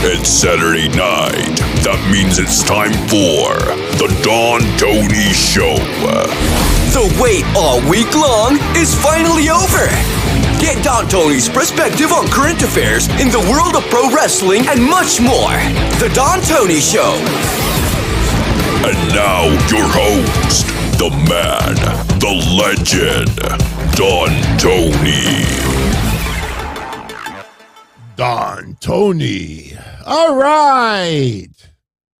It's Saturday night. That means it's time for the Don Tony Show. The wait all week long is finally over. Get Don Tony's perspective on current affairs in the world of pro wrestling and much more. The Don Tony Show. And now your host, the man, the legend, Don Tony. Don Tony. All right.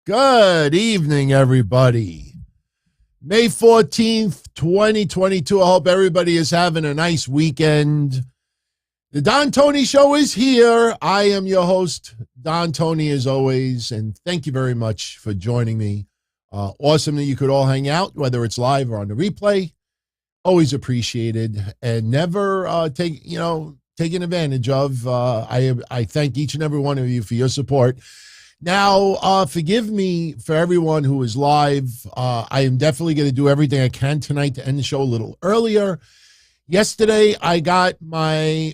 Good evening, everybody. May 14th, 2022. I hope everybody is having a nice weekend. The Don Tony Show is here. I am your host, Don Tony, as always, and thank you very much for joining me. Awesome that you could all hang out, whether it's live or on the replay. Always appreciated, and never taken advantage of. I thank each and every one of you for your support. Now, forgive me for everyone who is live. I am definitely going to do everything I can tonight to end the show a little earlier. Yesterday, I got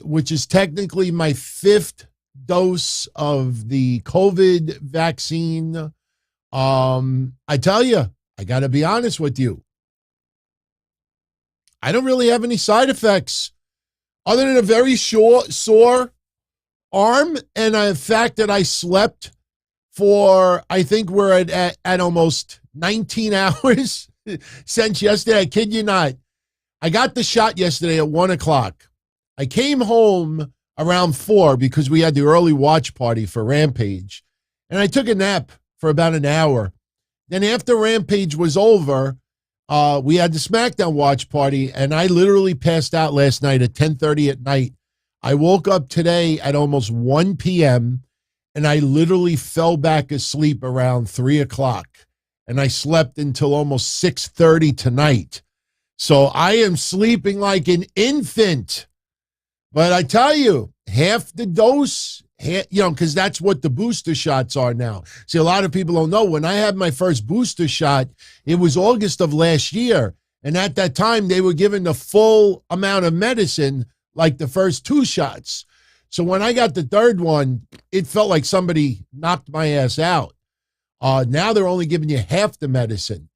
which is technically my 5th dose of the COVID vaccine. I tell you, I got to be honest with you. I don't really have any side effects other than a very sore arm and the fact that I slept for, I think we're at almost 19 hours since yesterday. I kid you not. I got the shot yesterday at 1 o'clock. I came home around 4 because we had the early watch party for Rampage. And I took a nap for about an hour. Then after Rampage was over, we had the SmackDown watch party, and I literally passed out last night at 10:30 at night. I woke up today at almost 1 p.m., and I literally fell back asleep around 3 o'clock, and I slept until almost 6:30 tonight. So I am sleeping like an infant. But I tell you, half the dose, because that's what the booster shots are now. See, a lot of people don't know. When I had my first booster shot, it was August of last year. And at that time, they were given the full amount of medicine, like the first 2 shots. So when I got the third one, it felt like somebody knocked my ass out. Now they're only giving you half the medicine.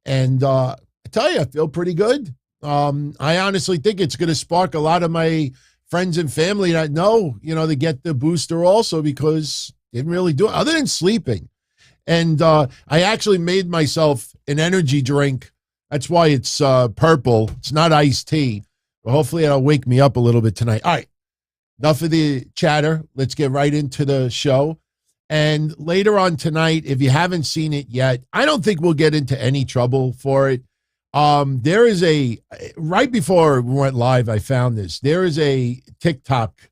And I tell you, I feel pretty good. I honestly think it's going to spark a lot of my friends and family that know, to get the booster also, because didn't really do it other than sleeping. And I actually made myself an energy drink. That's why it's purple. It's not iced tea. But hopefully it'll wake me up a little bit tonight. All right. Enough of the chatter. Let's get right into the show. And later on tonight, if you haven't seen it yet, I don't think we'll get into any trouble for it. There is right before we went live, I found this. There is a TikTok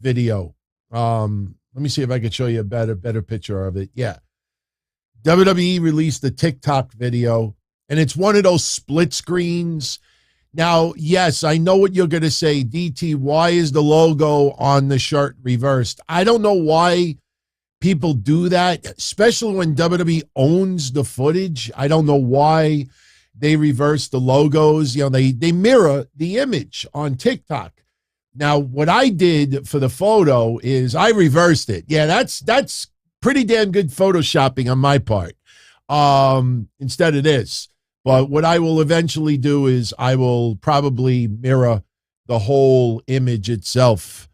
video. Let me see if I can show you a better picture of it. Yeah. WWE released a TikTok video, and it's one of those split screens. Now, yes, I know what you're going to say. DT, why is the logo on the shirt reversed? I don't know why people do that, especially when WWE owns the footage. I don't know why they reverse the logos. They mirror the image on TikTok. Now, what I did for the photo is I reversed it. Yeah, that's pretty damn good photoshopping on my part, instead of this. But what I will eventually do is I will probably mirror the whole image itself.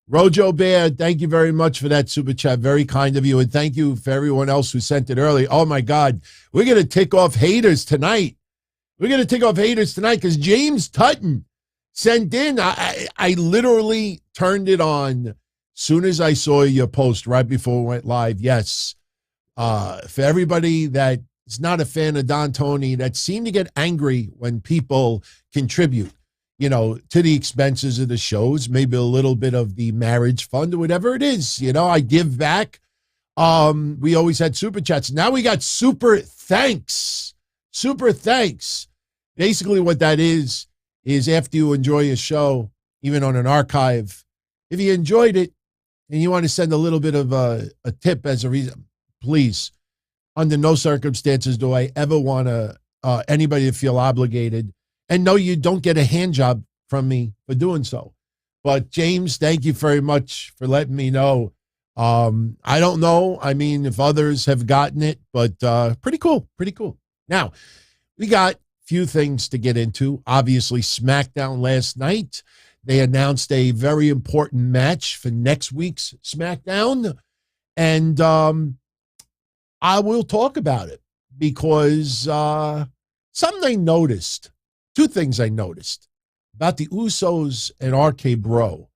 Rojo Bear, thank you very much for that super chat. Very kind of you. And thank you for everyone else who sent it early. Oh, my God. We're going to tick off haters tonight. We're going to tick off haters tonight because James Tutton sent in. I literally turned it on soon as I saw your post right before we went live. Yes. For everybody that is not a fan of Don Tony, that seem to get angry when people contribute, to the expenses of the shows, maybe a little bit of the marriage fund or whatever it is. I give back. We always had super chats. Now we got super thanks. Super thanks. Basically what that is after you enjoy a show, even on an archive, if you enjoyed it and you want to send a little bit of a tip as a reason, please, under no circumstances do I ever want anybody to feel obligated. And no, you don't get a hand job from me for doing so. But James, thank you very much for letting me know I don't know. I mean, if others have gotten it, but pretty cool. Pretty cool. Now, we got a few things to get into. Obviously, SmackDown last night. They announced a very important match for next week's SmackDown. And I will talk about it because something I noticed, two things I noticed about the Usos and RK Bro.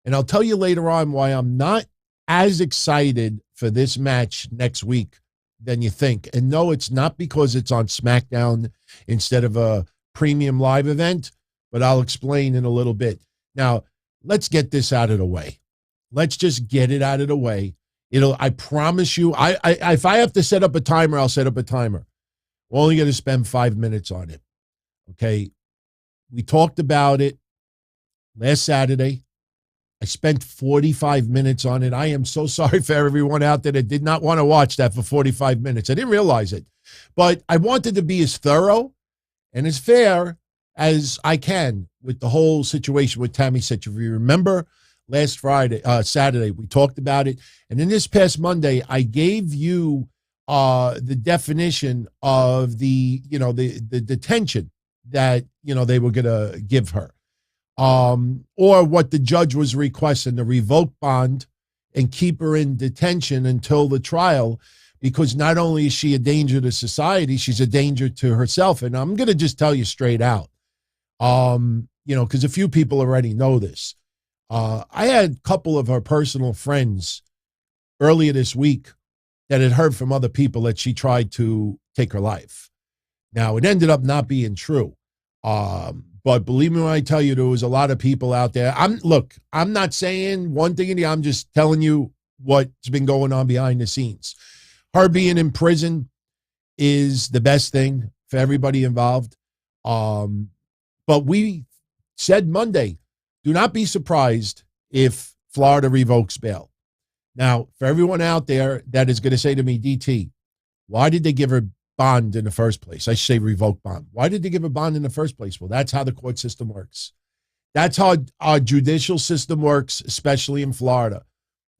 And I'll tell you later on why I'm not as excited for this match next week than you think. And no, it's not because it's on SmackDown instead of a premium live event, but I'll explain in a little bit. Now, let's get this out of the way. Let's just get it out of the way. I promise you, if I have to set up a timer, I'll set up a timer. We're only going to spend 5 minutes on it. Okay. We talked about it last Saturday. I spent 45 minutes on it. I am so sorry for everyone out there that did not want to watch that for 45 minutes. I didn't realize it, but I wanted to be as thorough and as fair as I can with the whole situation with Tammy Sytch. If you remember last Saturday, we talked about it. And then this past Monday, I gave you the definition of the detention that, they were going to give her. Or what the judge was requesting, the revoked bond and keep her in detention until the trial, because not only is she a danger to society, she's a danger to herself. And I'm going to just tell you straight out, because a few people already know this. I had a couple of her personal friends earlier this week that had heard from other people that she tried to take her life. Now, it ended up not being true. But believe me when I tell you, there was a lot of people out there. I'm not saying one thing, I'm just telling you what's been going on behind the scenes. Her being in prison is the best thing for everybody involved. But we said Monday, do not be surprised if Florida revokes bail. Now, for everyone out there that is going to say to me, DT, why did they give her bond in the first place? I say revoke bond. Why did they give a bond in the first place? Well, that's how the court system works. That's how our judicial system works, especially in Florida.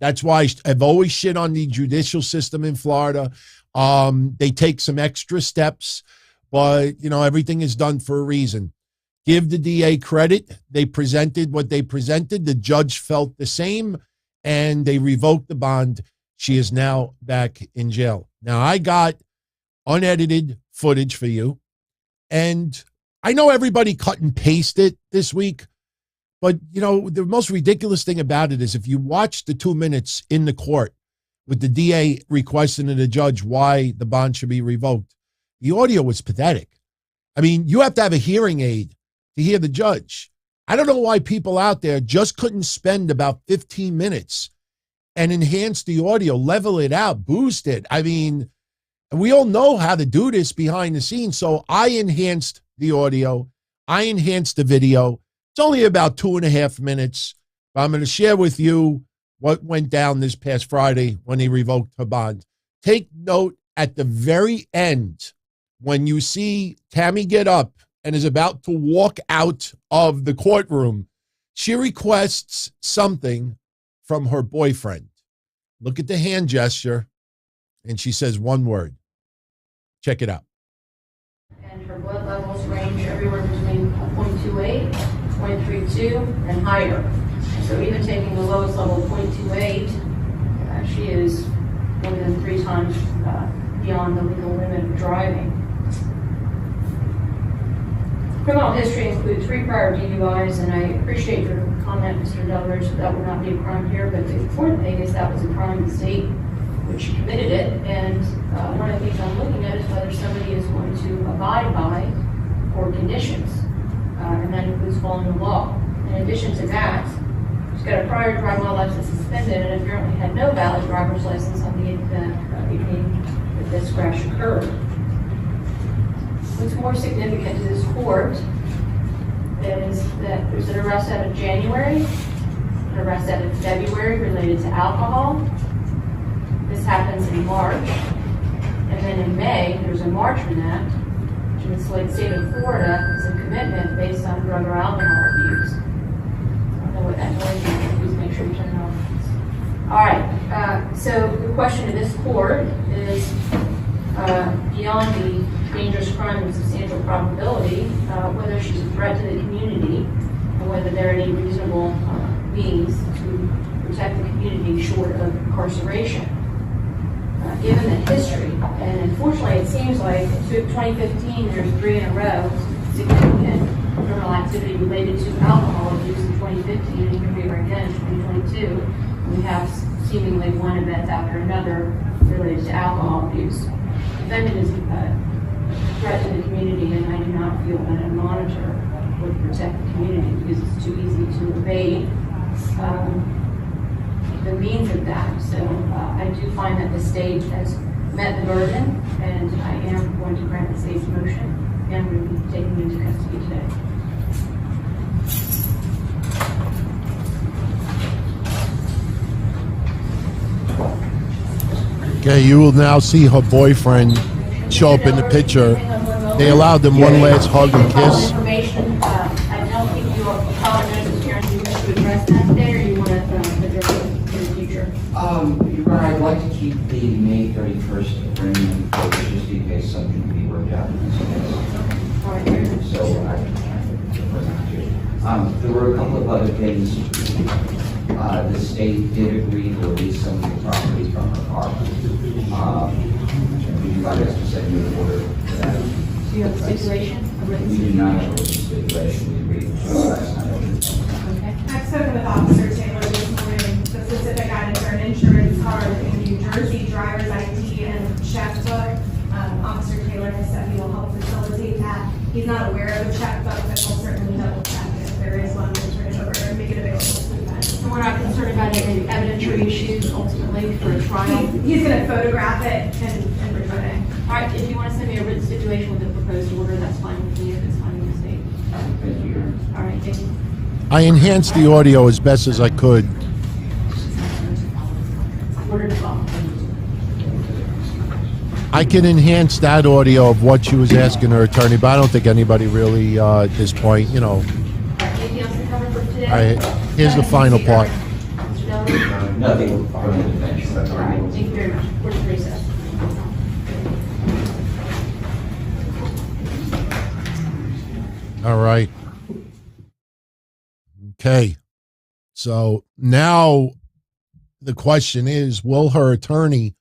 That's why I've always shit on the judicial system in Florida. They take some extra steps, but everything is done for a reason. Give the DA credit. They presented what they presented. The judge felt the same, and they revoked the bond. She is now back in jail. Now, I got unedited footage for you. And I know everybody cut and pasted this week, but the most ridiculous thing about it is if you watch the 2 minutes in the court with the DA requesting to the judge why the bond should be revoked, the audio was pathetic. I mean, you have to have a hearing aid to hear the judge. I don't know why people out there just couldn't spend about 15 minutes and enhance the audio, level it out, boost it. I mean, and we all know how to do this behind the scenes. So I enhanced the audio. I enhanced the video. It's only about 2.5 minutes. But I'm going to share with you what went down this past Friday when he revoked her bond. Take note at the very end when you see Tammy get up and is about to walk out of the courtroom. She requests something from her boyfriend. Look at the hand gesture. And she says one word. Check it out. And her blood levels range everywhere between 0.28, 0.32, and higher. So even taking the lowest level, 0.28, she is more than 3 times beyond the legal limit of driving. Criminal history includes 3 prior DUIs, and I appreciate your comment, Mr. Delridge, that would not be a crime here, but the important thing is that was a crime in the state which she committed it, and one of the things I'm looking at is whether somebody is going to abide by court conditions, and that includes following the law. In addition to that, she's got a prior driving while license suspended and apparently had no valid driver's license on the evening that this crash occurred. What's more significant to this court is that there's an arrest out of January, an arrest out of February related to alcohol. This happens in March. And then in May, there's a Marchman Act, which in the state of Florida is a commitment based on drug or alcohol abuse. I don't know what that noise is. Please make sure you turn it off. All right. So the question to this court is, beyond the dangerous crime and substantial probability, whether she's a threat to the community and whether there are any reasonable means to protect the community short of incarceration. Given the history, and unfortunately it seems like through 2015 there's 3 in a row significant criminal activity related to alcohol abuse in 2015, and here we are again in 2022. We have seemingly one event after another related to alcohol abuse. The defendant is a threat to the community, and I do not feel that a monitor would protect the community because it's too easy to evade the means of that. So I do find that the state has met the burden, and I am going to grant the state's motion, and we will be taking into custody today. Okay, you will now see her boyfriend show up in the picture. They allowed them one last hug and kiss. Information, I don't think you apologize to parents. You wish to address that today, or you want to address it in the future? Your Honor, I'd like to keep the May 31st agreement just in case something can be worked out in this case. All right, So there were a couple of other things. The state did agree to release some of the property from her car. Would you like us to send you an order for that? Do you have a stipulation? A written We do not have a stipulation. We agreed last night. Okay. I've spoken with Officer Taylor this morning. The specific items are an insurance card in New Jersey, driver's ID, and checkbook. Officer Taylor has said he will help facilitate that. He's not aware of the checkbook, but he'll certainly double check it. If there is one, we'll turn it over and make it available to the defense. So we're not concerned about any evidentiary issues ultimately for a trial? He's going to photograph it and return it. All right, if you want to send me a written stipulation with the proposed order, that's fine with me if it's fine with the state. Thank you, Your Honor. All right, thank you. I enhanced the audio as best as I could. Order to follow. I can enhance that audio of what she was asking her attorney, but I don't think anybody really, at this point, Anything else to cover for today? All right, here's the final part. Mr. Dillon? Nothing from the defense. All right, thank you very much. Court is recessed. All right. Okay. So now the question is, will her attorney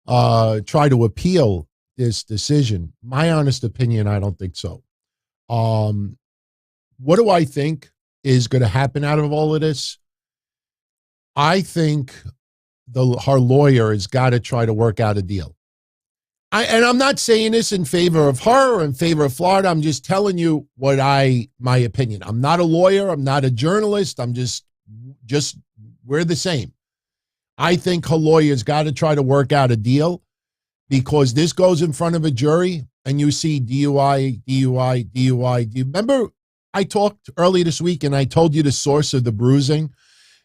try to appeal this decision? My honest opinion, I don't think so. What do I think is going to happen out of all of this? I think her lawyer has got to try to work out a deal. And I'm not saying this in favor of her or in favor of Florida. I'm just telling you what my opinion. I'm not a lawyer. I'm not a journalist. I'm just we're the same. I think her lawyer's got to try to work out a deal, because this goes in front of a jury and you see DUI. Do you remember I talked earlier this week and I told you the source of the bruising,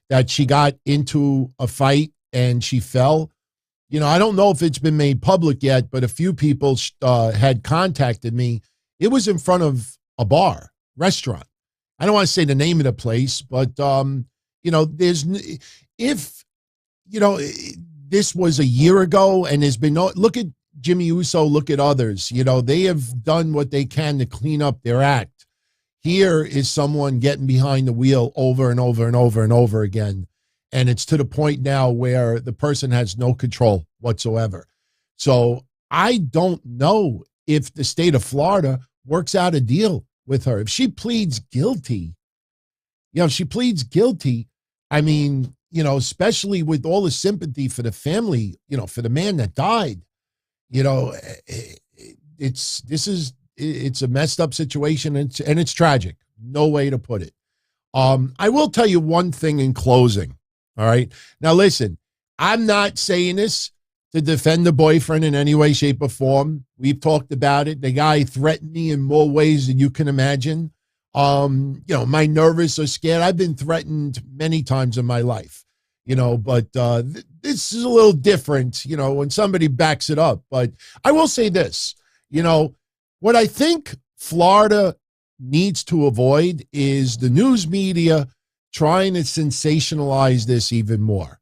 that she got into a fight and she fell? I don't know if it's been made public yet, but a few people had contacted me. It was in front of a restaurant. I don't want to say the name of the place, but, this was a year ago and there's been look at Jimmy Uso, look at others, they have done what they can to clean up their act. Here is someone getting behind the wheel over and over and over and over again. And it's to the point now where the person has no control whatsoever. So I don't know if the state of Florida works out a deal with her. If she pleads guilty, I mean, especially with all the sympathy for the family, for the man that died, it's a messed up situation, and it's tragic. No way to put it. I will tell you one thing in closing. All right. Now, listen, I'm not saying this to defend the boyfriend in any way, shape, or form. We've talked about it. The guy threatened me in more ways than you can imagine. My nervous or scared. I've been threatened many times in my life, but this is a little different, when somebody backs it up. But I will say this, what I think Florida needs to avoid is the news media trying to sensationalize this even more.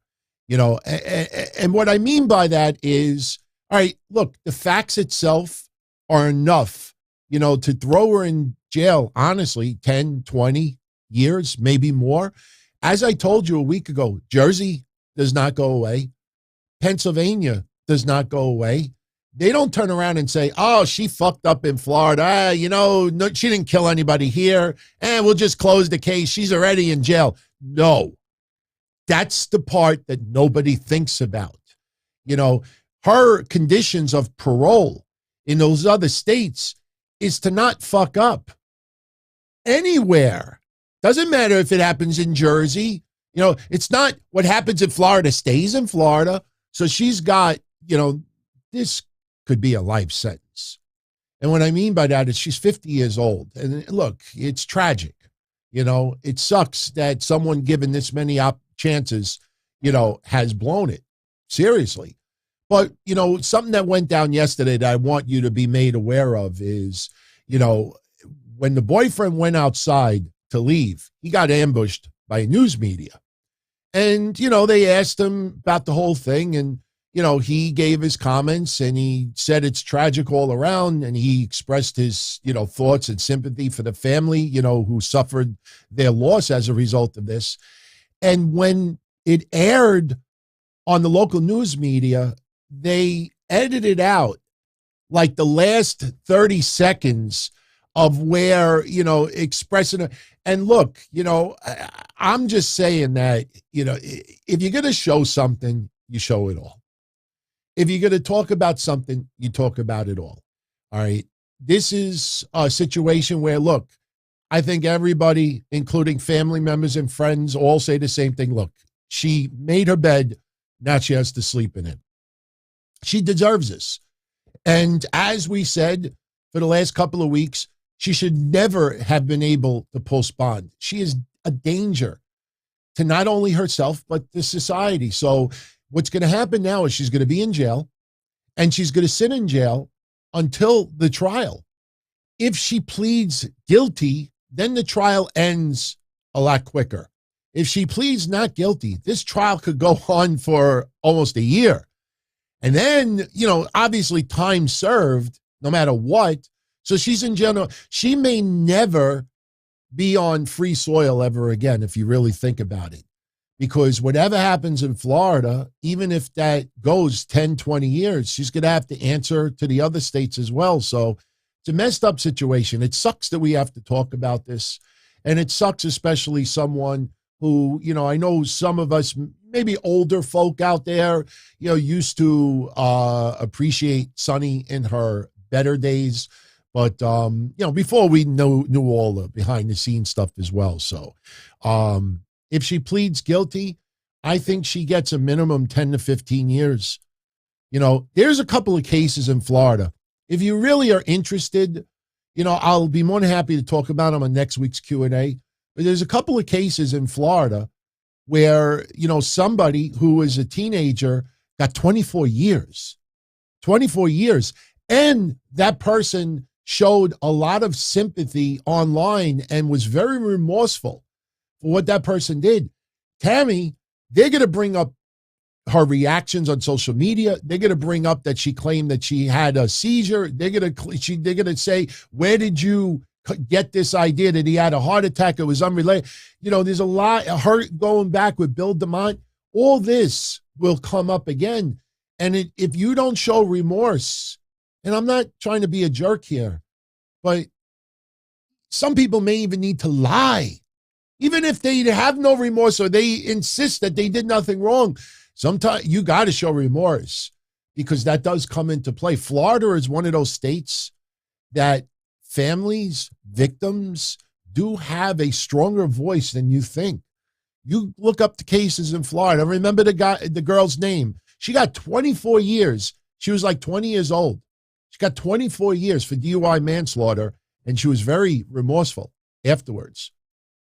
And what I mean by that is, all right, look, the facts itself are enough, to throw her in jail, honestly, 10, 20 years, maybe more. As I told you a week ago, Jersey does not go away. Pennsylvania does not go away. They don't turn around and say, oh, she fucked up in Florida. No, she didn't kill anybody here. And we'll just close the case. She's already in jail. No, that's the part that nobody thinks about. Her conditions of parole in those other states is to not fuck up anywhere. Doesn't matter if it happens in Jersey. It's not what happens in Florida stays in Florida. So she's got, this could be a life sentence. And what I mean by that is she's 50 years old. And look, it's tragic. It sucks that someone given this many chances, has blown it. Seriously. But, something that went down yesterday that I want you to be made aware of is, when the boyfriend went outside to leave, he got ambushed by news media. And, they asked him about the whole thing. And, he gave his comments and he said it's tragic all around. And he expressed his, thoughts and sympathy for the family, who suffered their loss as a result of this. And when it aired on the local news media, they edited out like the last 30 seconds of where, expressing it. And look, I'm just saying that, if you're going to show something, you show it all. If you're going to talk about something, you talk about it all. All right. This is a situation where, look, I think everybody, including family members and friends, all say the same thing. Look, she made her bed. Now she has to sleep in it. She deserves this. And as we said for the last couple of weeks, she should never have been able to post bond. She is a danger to not only herself, but to society. So what's going to happen now is she's going to be in jail, and she's going to sit in jail until the trial. If she pleads guilty, then the trial ends a lot quicker. If she pleads not guilty, this trial could go on for almost a year. And then, obviously time served no matter what. So she's in jail. She may never be on free soil ever again, if you really think about it. Because whatever happens in Florida, even if that goes 10, 20 years, she's going to have to answer to the other states as well. So it's a messed up situation. It sucks that we have to talk about this. And it sucks, especially someone who, I know some of us, maybe older folk out there, used to appreciate Sunny in her better days. But, before we knew all the behind the scenes stuff as well. So if she pleads guilty, I think she gets a minimum 10 to 15 years. There's a couple of cases in Florida. If you really are interested, I'll be more than happy to talk about them on next week's Q&A. But there's a couple of cases in Florida where, somebody who was a teenager got 24 years. 24 years. And that person showed a lot of sympathy online and was very remorseful for what that person did. Tammy, they're going to bring up her reactions on social media. They're going to bring up that she claimed that she had a seizure. They're going to say, where did you get this idea that he had a heart attack? It was unrelated. There's a lot of her going back with Bill DeMont. All this will come up again. And if you don't show remorse, and I'm not trying to be a jerk here, but some people may even need to lie. Even if they have no remorse or they insist that they did nothing wrong, sometimes you got to show remorse because that does come into play. Florida is one of those states that families, victims do have a stronger voice than you think. You look up the cases in Florida. Remember the girl's name. She got 24 years. She was like 20 years old. She got 24 years for DUI manslaughter, and she was very remorseful afterwards.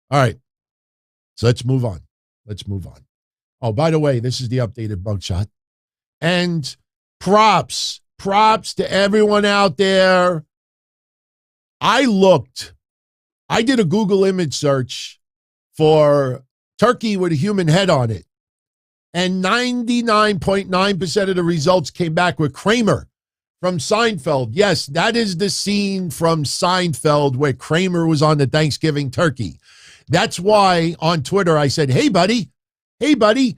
All right, so let's move on. Oh, by the way, this is the updated mugshot. And props to everyone out there. I did a Google image search for turkey with a human head on it. And 99.9% of the results came back with Kramer from Seinfeld. Yes, that is the scene from Seinfeld where Kramer was on the Thanksgiving turkey. That's why on Twitter I said, hey, buddy. Hey, buddy.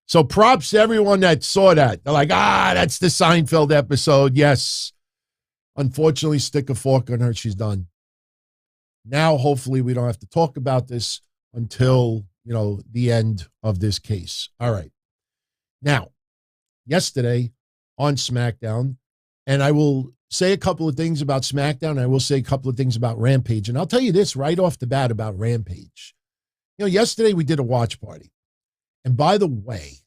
So props to everyone that saw that. They're like, that's the Seinfeld episode. Yes. Unfortunately, stick a fork on her. She's done. Now, hopefully, we don't have to talk about this until, the end of this case. All right. Now, yesterday on SmackDown, and I will say a couple of things about SmackDown. I will say a couple of things about Rampage. And I'll tell you this right off the bat about Rampage. Yesterday we did a watch party. And by the way,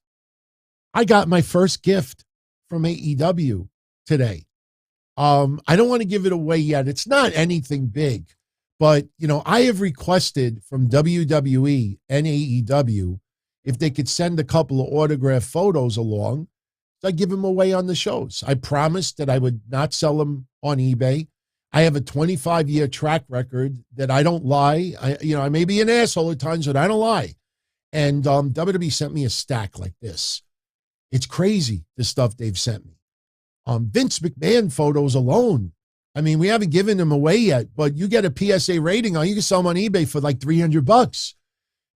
I got my first gift from AEW today. I don't want to give it away yet. It's not anything big, but I have requested from WWE and AEW if they could send a couple of autographed photos along. So I give them away on the shows. I promised that I would not sell them on eBay. I have a 25-year track record that I don't lie. I may be an asshole at times, but I don't lie. And WWE sent me a stack like this. It's crazy, the stuff they've sent me. Vince McMahon photos alone. I mean, we haven't given them away yet, but you get a PSA rating on, you can sell them on eBay for like $300.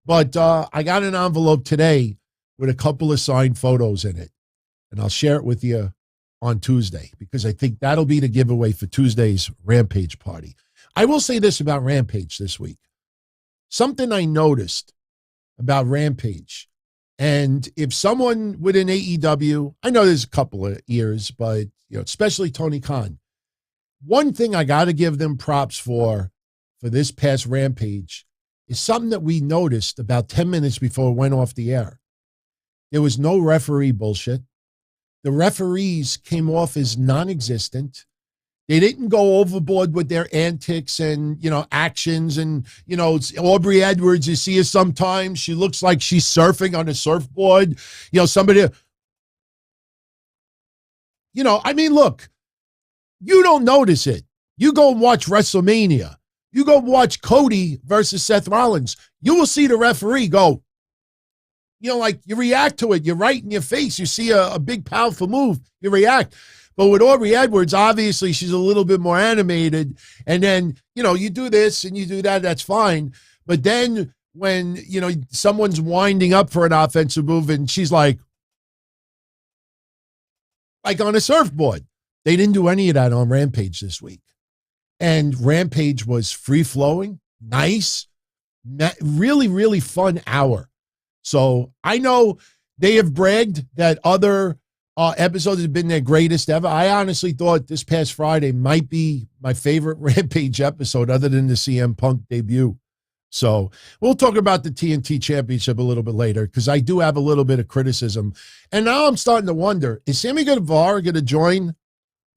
But I got an envelope today with a couple of signed photos in it, and I'll share it with you on Tuesday because I think that'll be the giveaway for Tuesday's Rampage party. I will say this about Rampage this week. Something I noticed about Rampage, and if someone within AEW, I know there's a couple of ears, but especially Tony Khan, one thing I got to give them props for this past Rampage is something that we noticed about 10 minutes before it went off the air. There was no referee bullshit. The referees came off as non-existent. They didn't go overboard with their antics and, actions. And, it's Aubrey Edwards, you see her sometimes. She looks like she's surfing on a surfboard. Somebody, look, you don't notice it. You go and watch WrestleMania. You go watch Cody versus Seth Rollins. You will see the referee go, you react to it. You're right in your face. You see a big, powerful move. You react. But with Aubrey Edwards, obviously, she's a little bit more animated. And then, you do this and you do that. That's fine. But then when, someone's winding up for an offensive move and she's like on a surfboard. They didn't do any of that on Rampage this week. And Rampage was free-flowing, nice, really, really fun hour. So I know they have bragged that other episodes have been their greatest ever. I honestly thought this past Friday might be my favorite Rampage episode other than the CM Punk debut. So we'll talk about the TNT Championship a little bit later because I do have a little bit of criticism. And now I'm starting to wonder, is Sammy Guevara going to join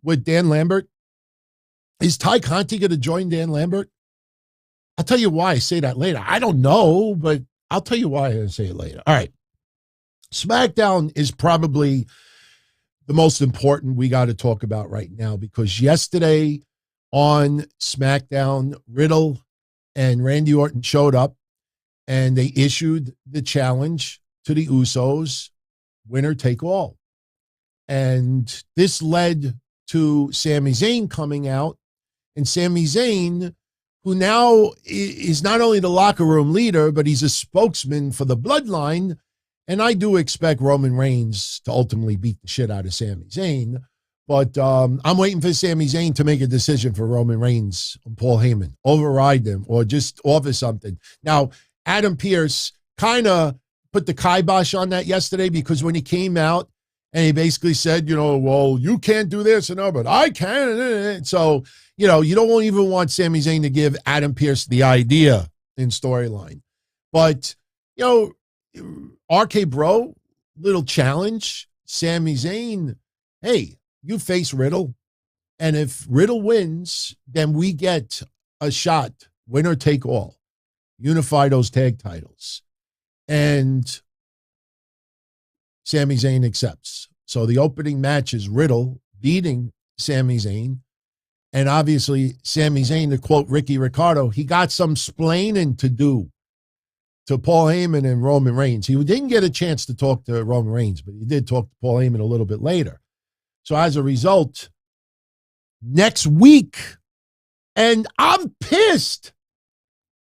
with Dan Lambert? Is Ty Conti going to join Dan Lambert? I'll tell you why I say that later. I don't know, but I'll tell you why I say it later. All right. SmackDown is probably the most important we got to talk about right now because yesterday on SmackDown, Riddle and Randy Orton showed up and they issued the challenge to the Usos, winner take all. And this led to Sami Zayn coming out, and Sami Zayn, who now is not only the locker room leader, but he's a spokesman for the bloodline. And I do expect Roman Reigns to ultimately beat the shit out of Sami Zayn. But I'm waiting for Sami Zayn to make a decision for Roman Reigns and Paul Heyman, override them or just offer something. Now, Adam Pearce kind of put the kibosh on that yesterday because when he came out and he basically said, well, you can't do this and no, but I can. So, you don't even want Sami Zayn to give Adam Pearce the idea in storyline. But, RK Bro, little challenge, Sami Zayn, hey, you face Riddle. And if Riddle wins, then we get a shot, winner take all, unify those tag titles. And Sami Zayn accepts. So the opening match is Riddle beating Sami Zayn. And obviously, Sami Zayn, to quote Ricky Ricardo, he got some splaining to do. to Paul Heyman and Roman Reigns. He didn't get a chance to talk to Roman Reigns, but he did talk to Paul Heyman a little bit later. So as a result, next week, and I'm pissed.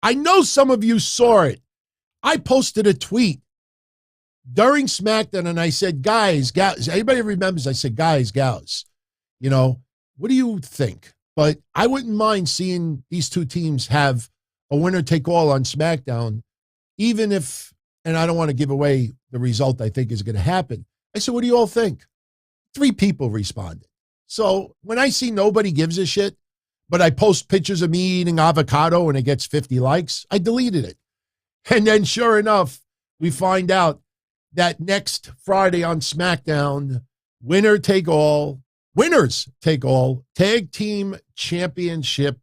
I know some of you saw it. I posted a tweet during SmackDown and I said, guys, gals, anybody remembers? I said, guys, gals, you know, what do you think? But I wouldn't mind seeing these two teams have a winner take all on SmackDown, even if, and I don't want to give away the result I think is going to happen. I said, what do you all think? 3 people responded. So when I see nobody gives a shit, but I post pictures of me eating avocado and it gets 50 likes, I deleted it. And then sure enough, we find out that next Friday on SmackDown, winners take all tag team championship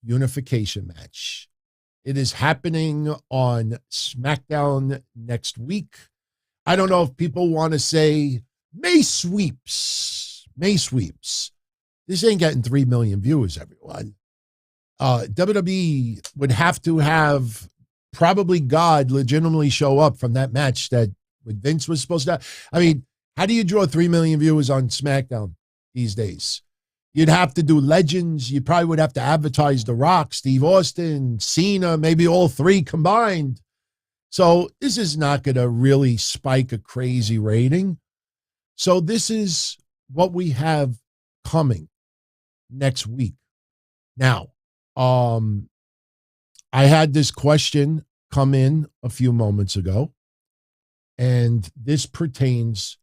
unification match. It is happening on SmackDown next week. I don't know if people want to say May sweeps. This ain't getting 3 million viewers, everyone. WWE would have to have probably God legitimately show up from that match that Vince was supposed to have. I mean, how do you draw 3 million viewers on SmackDown these days? You'd have to do legends. You probably would have to advertise The Rock, Steve Austin, Cena, maybe all 3 combined. So this is not going to really spike a crazy rating. So this is what we have coming next week. Now, I had this question come in a few moments ago, and this pertains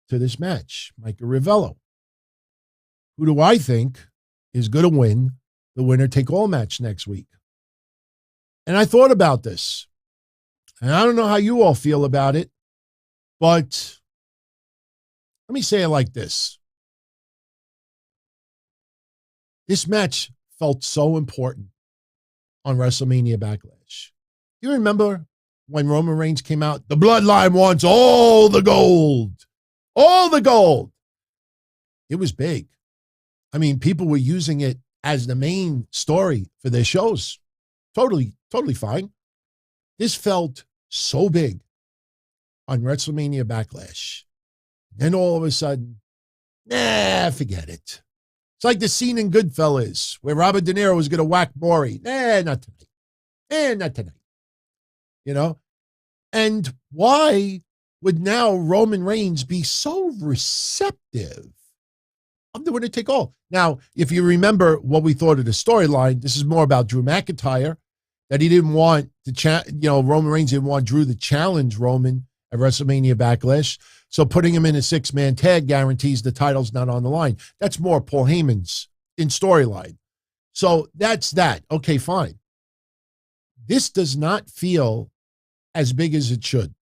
to this match, Micah Rivello. Who do I think is going to win the winner-take-all match next week? And I thought about this, and I don't know how you all feel about it, but let me say it like this. This match felt so important on WrestleMania Backlash. You remember when Roman Reigns came out? The Bloodline wants all the gold. All the gold. It was big. I mean, people were using it as the main story for their shows. Totally fine. This felt so big on WrestleMania Backlash. Then all of a sudden, forget it. It's like the scene in Goodfellas where Robert De Niro was going to whack Maury. Not tonight. Not tonight. You know? And why would now Roman Reigns be so receptive of the winner take all? Now, if you remember what we thought of the storyline, this is more about Drew McIntyre, that he didn't want to, Roman Reigns didn't want Drew to challenge Roman at WrestleMania Backlash. So putting him in a 6-man tag guarantees the title's not on the line. That's more Paul Heyman's in storyline. So that's that. Okay, fine. This does not feel as big as it should,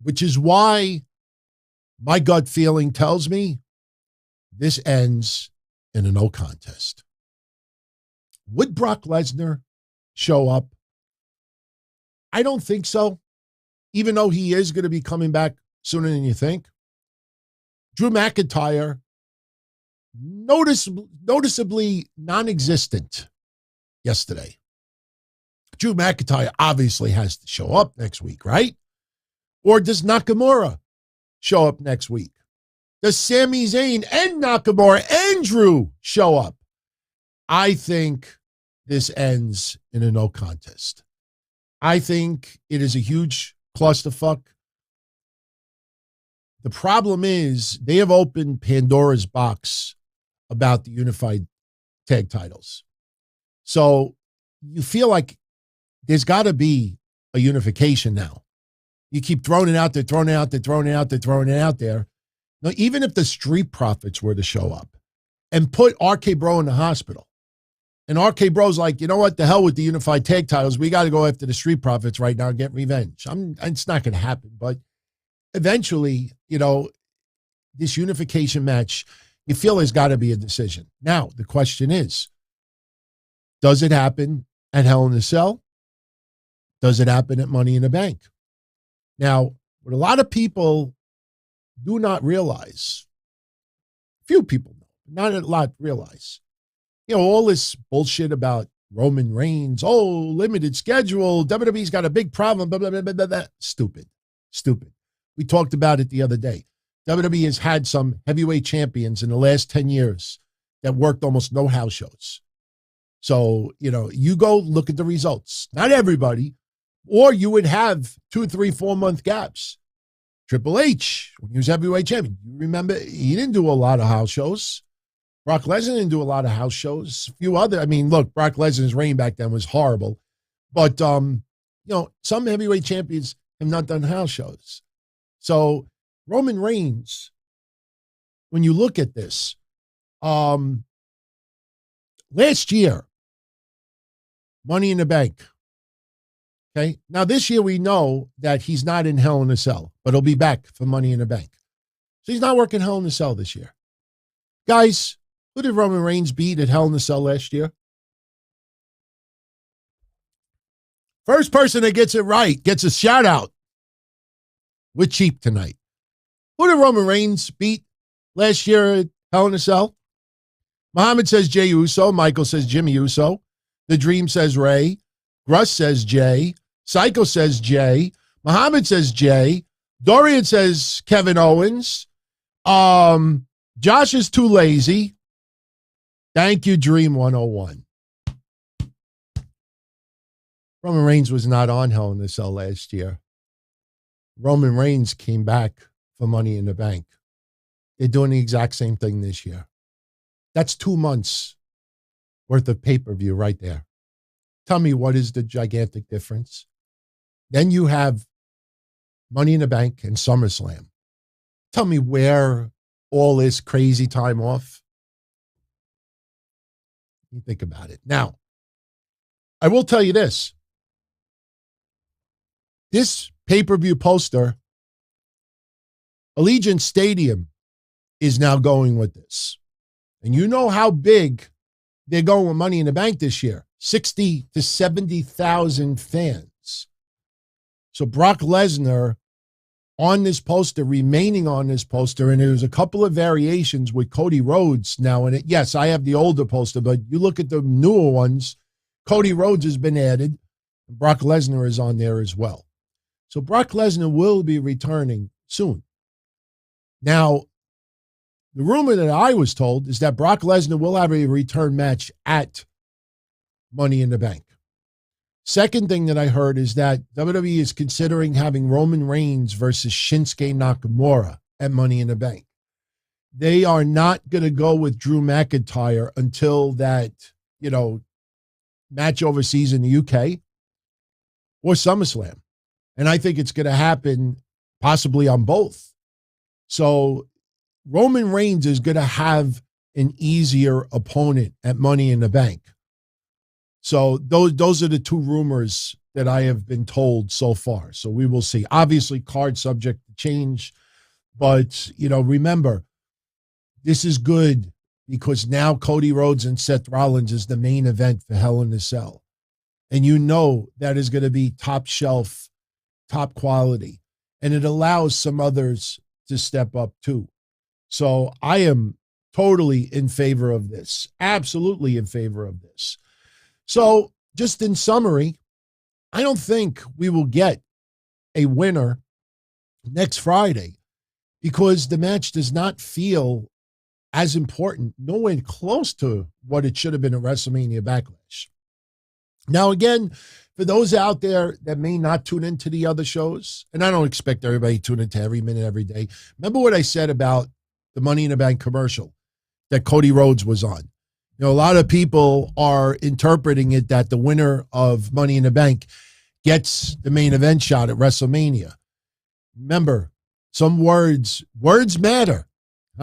which is why my gut feeling tells me this ends in a no contest. Would Brock Lesnar show up? I don't think so, even though he is going to be coming back sooner than you think. Drew McIntyre, noticeably non-existent yesterday. Drew McIntyre obviously has to show up next week, right? Or does Nakamura show up next week? Does Sami Zayn and Nakamura and Drew show up? I think this ends in a no contest. I think it is a huge clusterfuck. The problem is they have opened Pandora's box about the unified tag titles. So you feel like there's got to be a unification now. You keep throwing it out there. Now, even if the Street Profits were to show up and put RK Bro in the hospital, and RK Bro's like, you know what, the hell with the unified tag titles. We got to go after the Street Profits right now and get revenge. It's not going to happen, but eventually, this unification match, you feel there's got to be a decision. Now, the question is, does it happen at Hell in a Cell? Does it happen at Money in the Bank? Now, what a lot of people do not realize, few people know, not a lot realize, all this bullshit about Roman Reigns, oh, limited schedule. WWE's got a big problem. Blah, blah, blah, blah, blah. Stupid. We talked about it the other day. WWE has had some heavyweight champions in the last 10 years that worked almost no house shows. So, you go look at the results. Not everybody. Or you would have 2, 3, 4 month gaps. Triple H, when he was heavyweight champion, you remember he didn't do a lot of house shows. Brock Lesnar didn't do a lot of house shows. A few other, look, Brock Lesnar's reign back then was horrible. But, some heavyweight champions have not done house shows. So Roman Reigns, when you look at this, last year, Money in the Bank. Okay. Now this year we know that he's not in Hell in a Cell, but he'll be back for Money in the Bank. So he's not working Hell in a Cell this year. Guys, who did Roman Reigns beat at Hell in a Cell last year? First person that gets it right gets a shout out. We're cheap tonight. Who did Roman Reigns beat last year at Hell in a Cell? Muhammad says Jey Uso. Michael says Jimmy Uso. The Dream says Ray. Russ says Jay. Psycho says Jay. Muhammad says Jay. Dorian says Kevin Owens. Josh is too lazy. Thank you, Dream 101. Roman Reigns was not on Hell in a Cell last year. Roman Reigns came back for Money in the Bank. They're doing the exact same thing this year. That's 2 months worth of pay-per-view right there. Tell me, what is the gigantic difference? Then you have Money in the Bank and SummerSlam. Tell me where all this crazy time off. You think about it. Now, I will tell you this. This pay-per-view poster, Allegiant Stadium is now going with this. And you know how big they're going with Money in the Bank this year. 60 to 70,000 fans. So Brock Lesnar on this poster, remaining on this poster, and there's a couple of variations with Cody Rhodes now in it. Yes, I have the older poster, but you look at the newer ones, Cody Rhodes has been added. Brock Lesnar is on there as well. So Brock Lesnar will be returning soon. Now, the rumor that I was told is that Brock Lesnar will have a return match at Money in the Bank. Second thing that I heard is that WWE is considering having Roman Reigns versus Shinsuke Nakamura at Money in the Bank. They are not going to go with Drew McIntyre until that, match overseas in the UK or SummerSlam. And I think it's going to happen possibly on both. So Roman Reigns is going to have an easier opponent at Money in the Bank. So those are the two rumors that I have been told so far. So we will see. Obviously, card subject to change. But, remember, this is good because now Cody Rhodes and Seth Rollins is the main event for Hell in a Cell. And that is going to be top shelf, top quality. And it allows some others to step up too. So I am totally in favor of this. Absolutely in favor of this. So just in summary, I don't think we will get a winner next Friday because the match does not feel as important, nowhere close to what it should have been at WrestleMania Backlash. Now, again, for those out there that may not tune into the other shows, and I don't expect everybody to tune into every minute, every day. Remember what I said about the Money in the Bank commercial that Cody Rhodes was on? A lot of people are interpreting it that the winner of Money in the Bank gets the main event shot at WrestleMania. Remember, some words matter.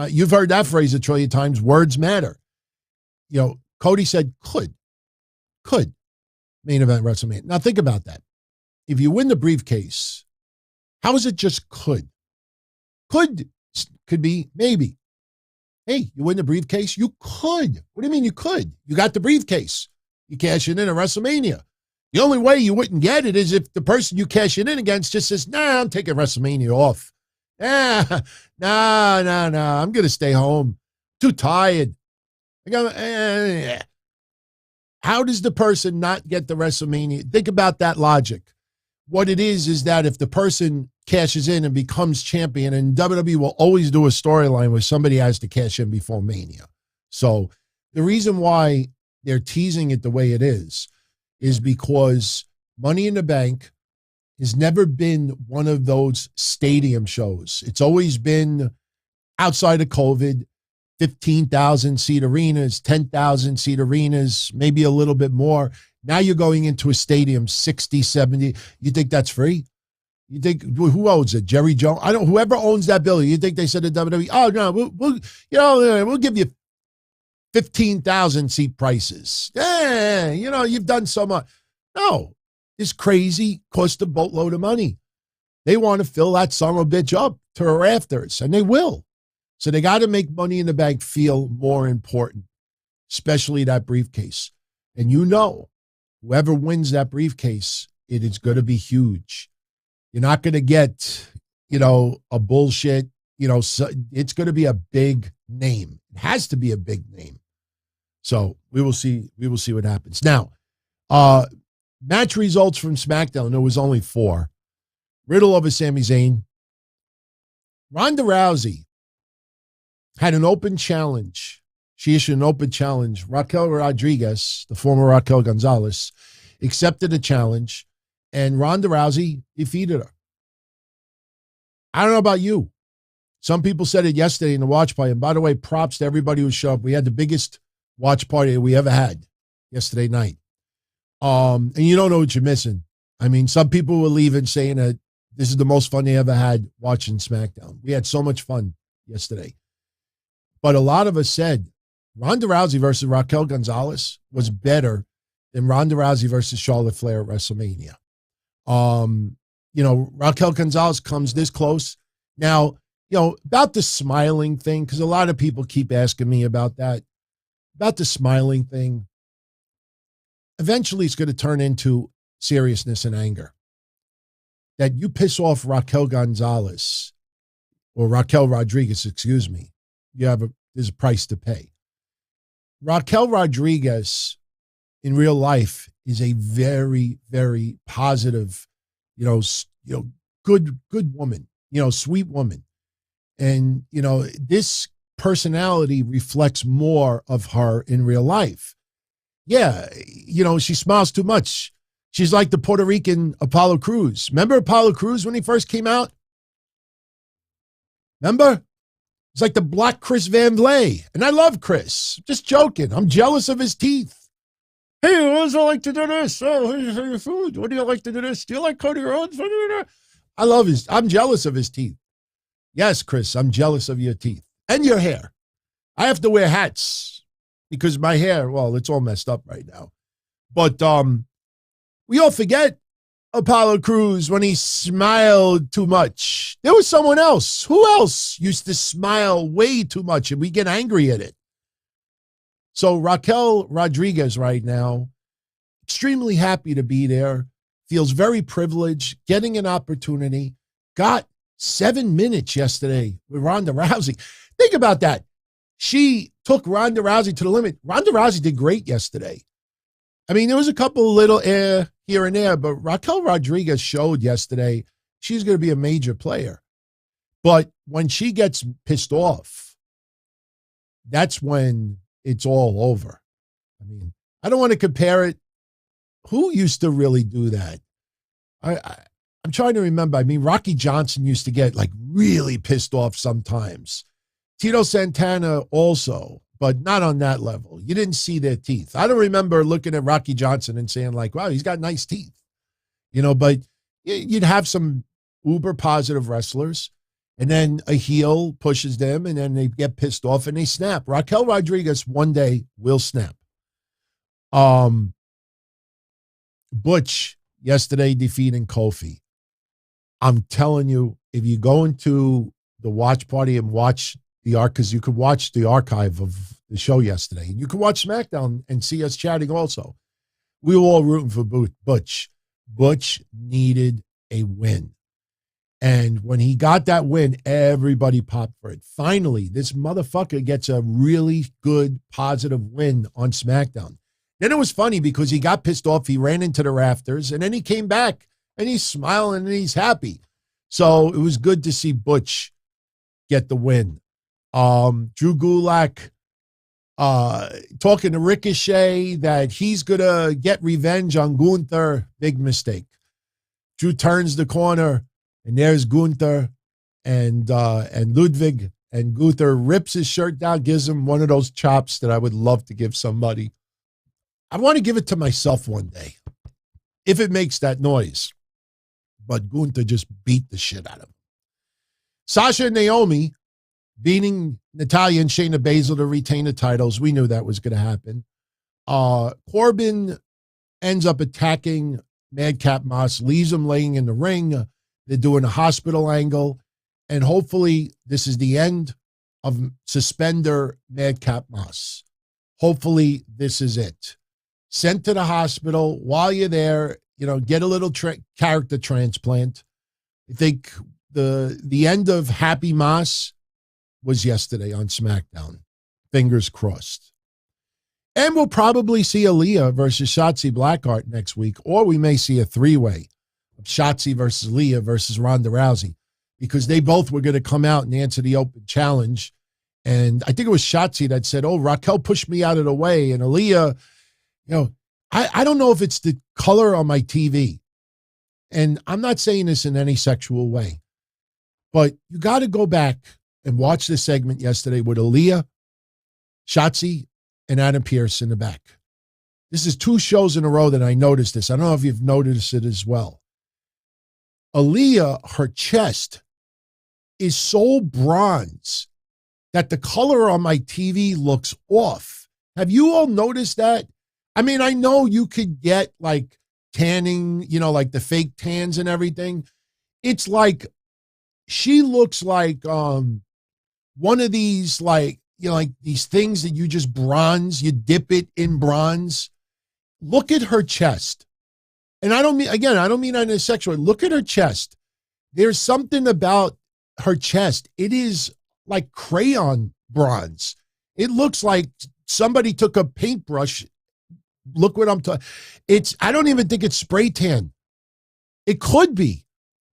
You've heard that phrase a trillion times, words matter. Cody said could main event WrestleMania. Now think about that. If you win the briefcase, how is it just could? Could be maybe. Hey, you win the briefcase? You could. What do you mean you could? You got the briefcase. You cash it in at WrestleMania. The only way you wouldn't get it is if the person you cash it in against just says, I'm taking WrestleMania off. No, I'm going to stay home. Too tired. How does the person not get the WrestleMania? Think about that logic. What it is that if the person cashes in and becomes champion, and WWE will always do a storyline where somebody has to cash in before Mania. So the reason why they're teasing it the way it is because Money in the Bank has never been one of those stadium shows. It's always been outside of COVID, 15,000 seat arenas, 10,000 seat arenas, maybe a little bit more. Now you're going into a stadium, 60, 70. You think that's free? You think, who owns it? Jerry Jones? Whoever owns that building, you think they said to WWE, oh, no, we'll give you 15,000 seat prices. Yeah, you've done so much. No, it's crazy, cost a boatload of money. They want to fill that son of a bitch up to the rafters, and they will. So they got to make Money in the Bank feel more important, especially that briefcase. And whoever wins that briefcase, it is going to be huge. You're not going to get, a bullshit, it's going to be a big name. It has to be a big name. So we will see what happens. Now, match results from SmackDown, there was only 4. Riddle over Sami Zayn. Ronda Rousey had an open challenge. She issued an open challenge. Raquel Rodriguez, the former Raquel Gonzalez, accepted the challenge, and Ronda Rousey defeated her. I don't know about you. Some people said it yesterday in the watch party. And by the way, props to everybody who showed up. We had the biggest watch party we ever had yesterday night. And you don't know what you're missing. I mean, some people were leaving saying that this is the most fun they ever had watching SmackDown. We had so much fun yesterday. But a lot of us said Ronda Rousey versus Raquel Gonzalez was better than Ronda Rousey versus Charlotte Flair at WrestleMania. Raquel Gonzalez comes this close. Now, about the smiling thing, because a lot of people keep asking me about that, about the smiling thing. Eventually, it's going to turn into seriousness and anger. That you piss off Raquel Gonzalez, or Raquel Rodriguez, excuse me, there's a price to pay. Raquel Rodriguez in real life is a very, very positive, good woman, sweet woman. And, this personality reflects more of her in real life. Yeah, she smiles too much. She's like the Puerto Rican Apollo Crews. Remember Apollo Crews when he first came out? Remember? It's like the black Chris Van Vliet. And I love Chris. Just joking. I'm jealous of his teeth. Hey, what does I like to do this? Oh, here's your food. What do you like to do this? Do you like Cody Rhodes? I'm jealous of his teeth. Yes, Chris, I'm jealous of your teeth. And your hair. I have to wear hats because my hair, well, it's all messed up right now. But we all forget Apollo Crews when he smiled too much. There was someone else. Who else used to smile way too much and we get angry at it? So Raquel Rodriguez right now, extremely happy to be there, feels very privileged, getting an opportunity, got 7 minutes yesterday with Ronda Rousey. Think about that. She took Ronda Rousey to the limit. Ronda Rousey did great yesterday. I mean, there was a couple of little air here and there, but Raquel Rodriguez showed yesterday she's going to be a major player. But when she gets pissed off, that's when it's all over. I mean, I don't want to compare it. Who used to really do that? I'm trying to remember. I mean, Rocky Johnson used to get really pissed off sometimes. Tito Santana also, but not on that level. You didn't see their teeth. I don't remember looking at Rocky Johnson and saying wow, he's got nice teeth. But you'd have some uber positive wrestlers and then a heel pushes them and then they get pissed off and they snap. Raquel Rodriguez one day will snap. Butch yesterday defeating Kofi. I'm telling you, if you go into the watch party and watch the arc, because you could watch the archive of the show yesterday. You could watch SmackDown and see us chatting also. We were all rooting for Butch. Butch needed a win. And when he got that win, everybody popped for it. Finally, this motherfucker gets a really good, positive win on SmackDown. Then it was funny because he got pissed off. He ran into the rafters, and then he came back, and he's smiling, and he's happy. So it was good to see Butch get the win. Drew Gulak talking to Ricochet that he's going to get revenge on Gunther. Big mistake. Drew turns the corner, and there's Gunther and Ludwig, and Gunther rips his shirt down, gives him one of those chops that I would love to give somebody. I want to give it to myself one day, if it makes that noise. But Gunther just beat the shit out of him. Sasha and Naomi beating Natalya and Shayna Baszler to retain the titles. We knew that was going to happen. Corbin ends up attacking Madcap Moss, leaves him laying in the ring. They're doing a hospital angle. And hopefully this is the end of Suspender Madcap Moss. Hopefully this is it. Sent to the hospital. While you're there, get a little character transplant. I think the end of Happy Moss was yesterday on SmackDown. Fingers crossed. And we'll probably see Aaliyah versus Shotzi Blackheart next week, or we may see a three-way of Shotzi versus Aaliyah versus Ronda Rousey, because they both were going to come out and answer the open challenge. And I think it was Shotzi that said, oh, Raquel pushed me out of the way. And Aaliyah, I don't know if it's the color on my TV. And I'm not saying this in any sexual way, but you got to go back and watch the segment yesterday with Aaliyah, Shotzi, and Adam Pearce in the back. This is 2 shows in a row that I noticed this. I don't know if you've noticed it as well. Aaliyah, her chest is so bronze that the color on my TV looks off. Have you all noticed that? I mean, I know you could get like tanning, like the fake tans and everything. It's like she looks like one of these like these things that you just bronze, you dip it in bronze. Look at her chest. And I don't mean that in a sexual way. Look at her chest. There's something about her chest. It is like crayon bronze. It looks like somebody took a paintbrush. Look what I'm talking. I don't even think it's spray tan. It could be.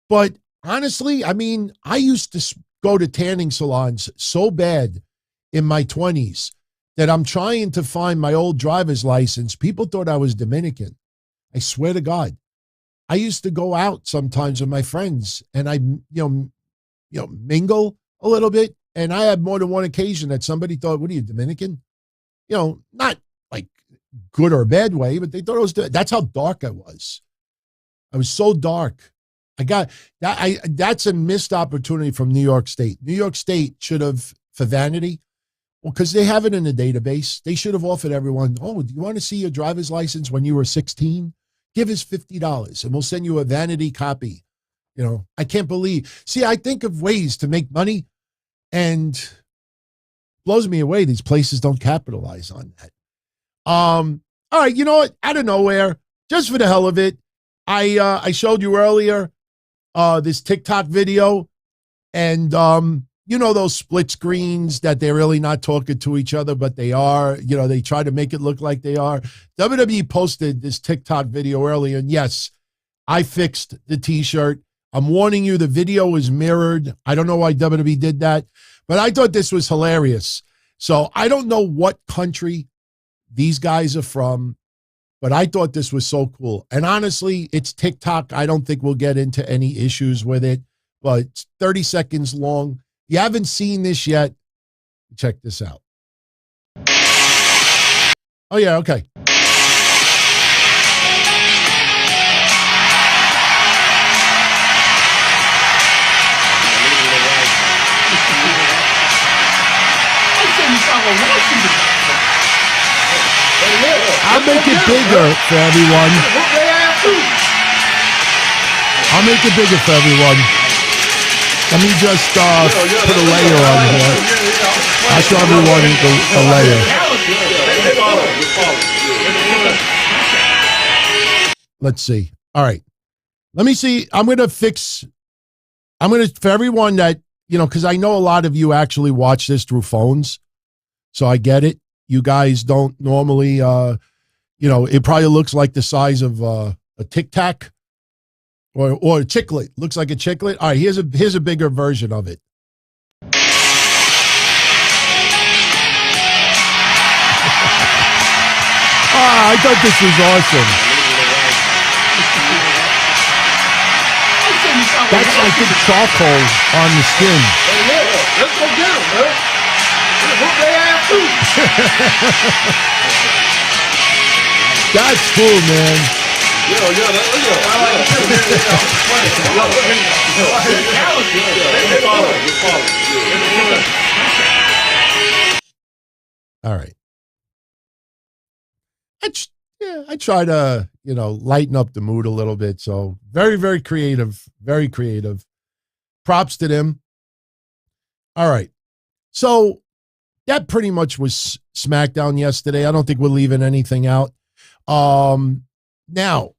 But honestly, I mean, I used to go to tanning salons so bad in my 20s that I'm trying to find my old driver's license. People thought I was Dominican. I swear to God. I used to go out sometimes with my friends and I, mingle a little bit. And I had more than one occasion that somebody thought, what are you, Dominican? Not like good or bad way, but they thought it was, that's how dark I was. I was so dark. I got that. That's a missed opportunity from New York State. New York State should have, for vanity, well, because they have it in the database, they should have offered everyone, oh, do you want to see your driver's license when you were 16? Give us $50 and we'll send you a vanity copy. I can't believe. See, I think of ways to make money and blows me away. These places don't capitalize on that. All right, you know what? Out of nowhere, just for the hell of it, I showed you earlier this TikTok video, and those split screens that they're really not talking to each other, but they are. They try to make it look like they are. WWE posted this TikTok video earlier, and yes, I fixed the T-shirt. I'm warning you, the video is mirrored. I don't know why WWE did that, but I thought this was hilarious. So I don't know what country these guys are from, but I thought this was so cool. And honestly, it's TikTok. I don't think we'll get into any issues with it, but it's 30 seconds long. If you haven't seen this yet, check this out. Oh, yeah, okay. I'll make it bigger for everyone. I'll make it bigger for everyone. Let me just put a layer on here. I'll show everyone the layer. Let's see. All right. Let me see. For everyone that, because I know a lot of you actually watch this through phones. So I get it. You guys don't normally it probably looks like the size of a Tic Tac or a chiclet. Looks like a chiclet. All right, here's a bigger version of it. I thought this was awesome. That's, I think, charcoal on the skin. Let's go get them, man. Whoop their ass too. That's cool, man. All right. I try to, lighten up the mood a little bit. So very, very creative, very creative. Props to them. All right. So that pretty much was SmackDown yesterday. I don't think we're leaving anything out. Now,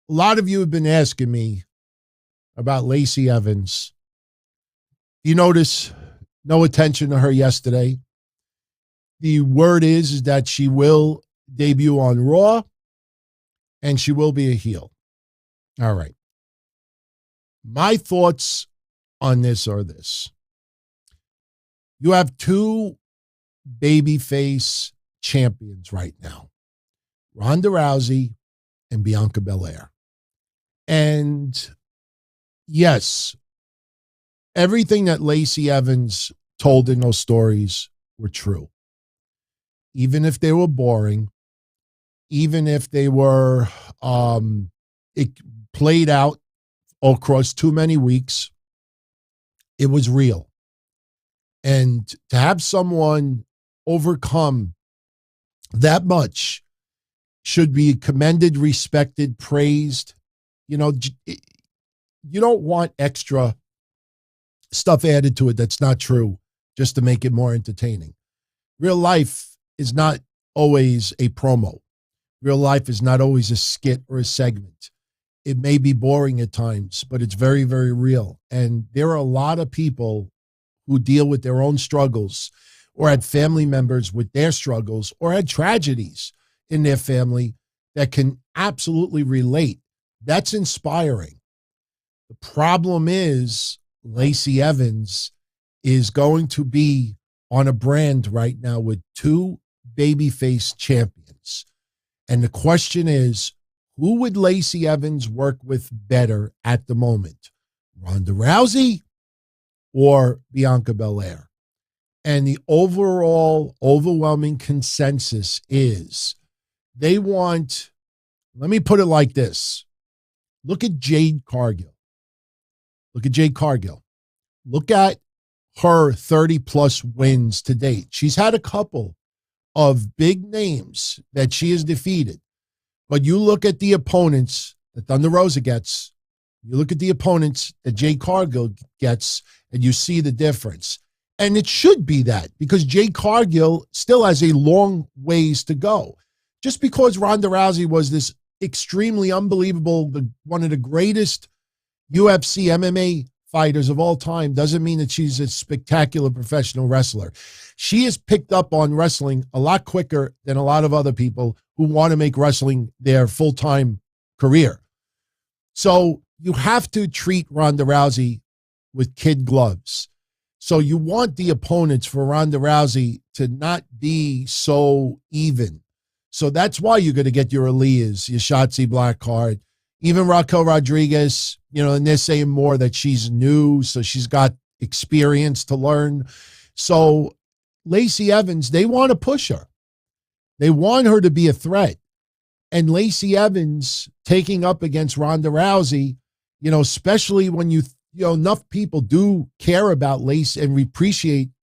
a lot of you have been asking me about Lacey Evans. You notice no attention to her yesterday. The word is that she will debut on Raw and she will be a heel. All right. My thoughts on this are this. You have two babyface champions right now, Ronda Rousey and Bianca Belair. And yes, everything that Lacey Evans told in those stories were true. Even if they were boring, even if they were, it played out across too many weeks, it was real. And to have someone overcome that much should be commended, respected, praised. You don't want extra stuff added to it that's not true just to make it more entertaining. Real life is not always a promo. Real life is not always a skit or a segment. It may be boring at times, but it's very, very real. And there are a lot of people who deal with their own struggles or had family members with their struggles or had tragedies in their family that can absolutely relate. That's inspiring. The problem is Lacey Evans is going to be on a brand right now with two babyface champions. And the question is, who would Lacey Evans work with better at the moment? Ronda Rousey or Bianca Belair? And the overall overwhelming consensus is they want, let me put it like this. Look at Jade Cargill. Look at Jade Cargill. Look at her 30-plus wins to date. She's had a couple of big names that she has defeated. But you look at the opponents that Thunder Rosa gets, you look at the opponents that Jade Cargill gets, and you see the difference. And it should be that, because Jade Cargill still has a long ways to go. Just because Ronda Rousey was this extremely unbelievable, one of the greatest UFC MMA fighters of all time doesn't mean that she's a spectacular professional wrestler. She has picked up on wrestling a lot quicker than a lot of other people who want to make wrestling their full-time career. So you have to treat Ronda Rousey with kid gloves. So you want the opponents for Ronda Rousey to not be so even. So that's why you're going to get your Aliyahs, your Shotzi Blackheart, even Raquel Rodriguez, and they're saying more that she's new, so she's got experience to learn. So Lacey Evans, they want to push her. They want her to be a threat. And Lacey Evans taking up against Ronda Rousey, especially when enough people do care about Lacey and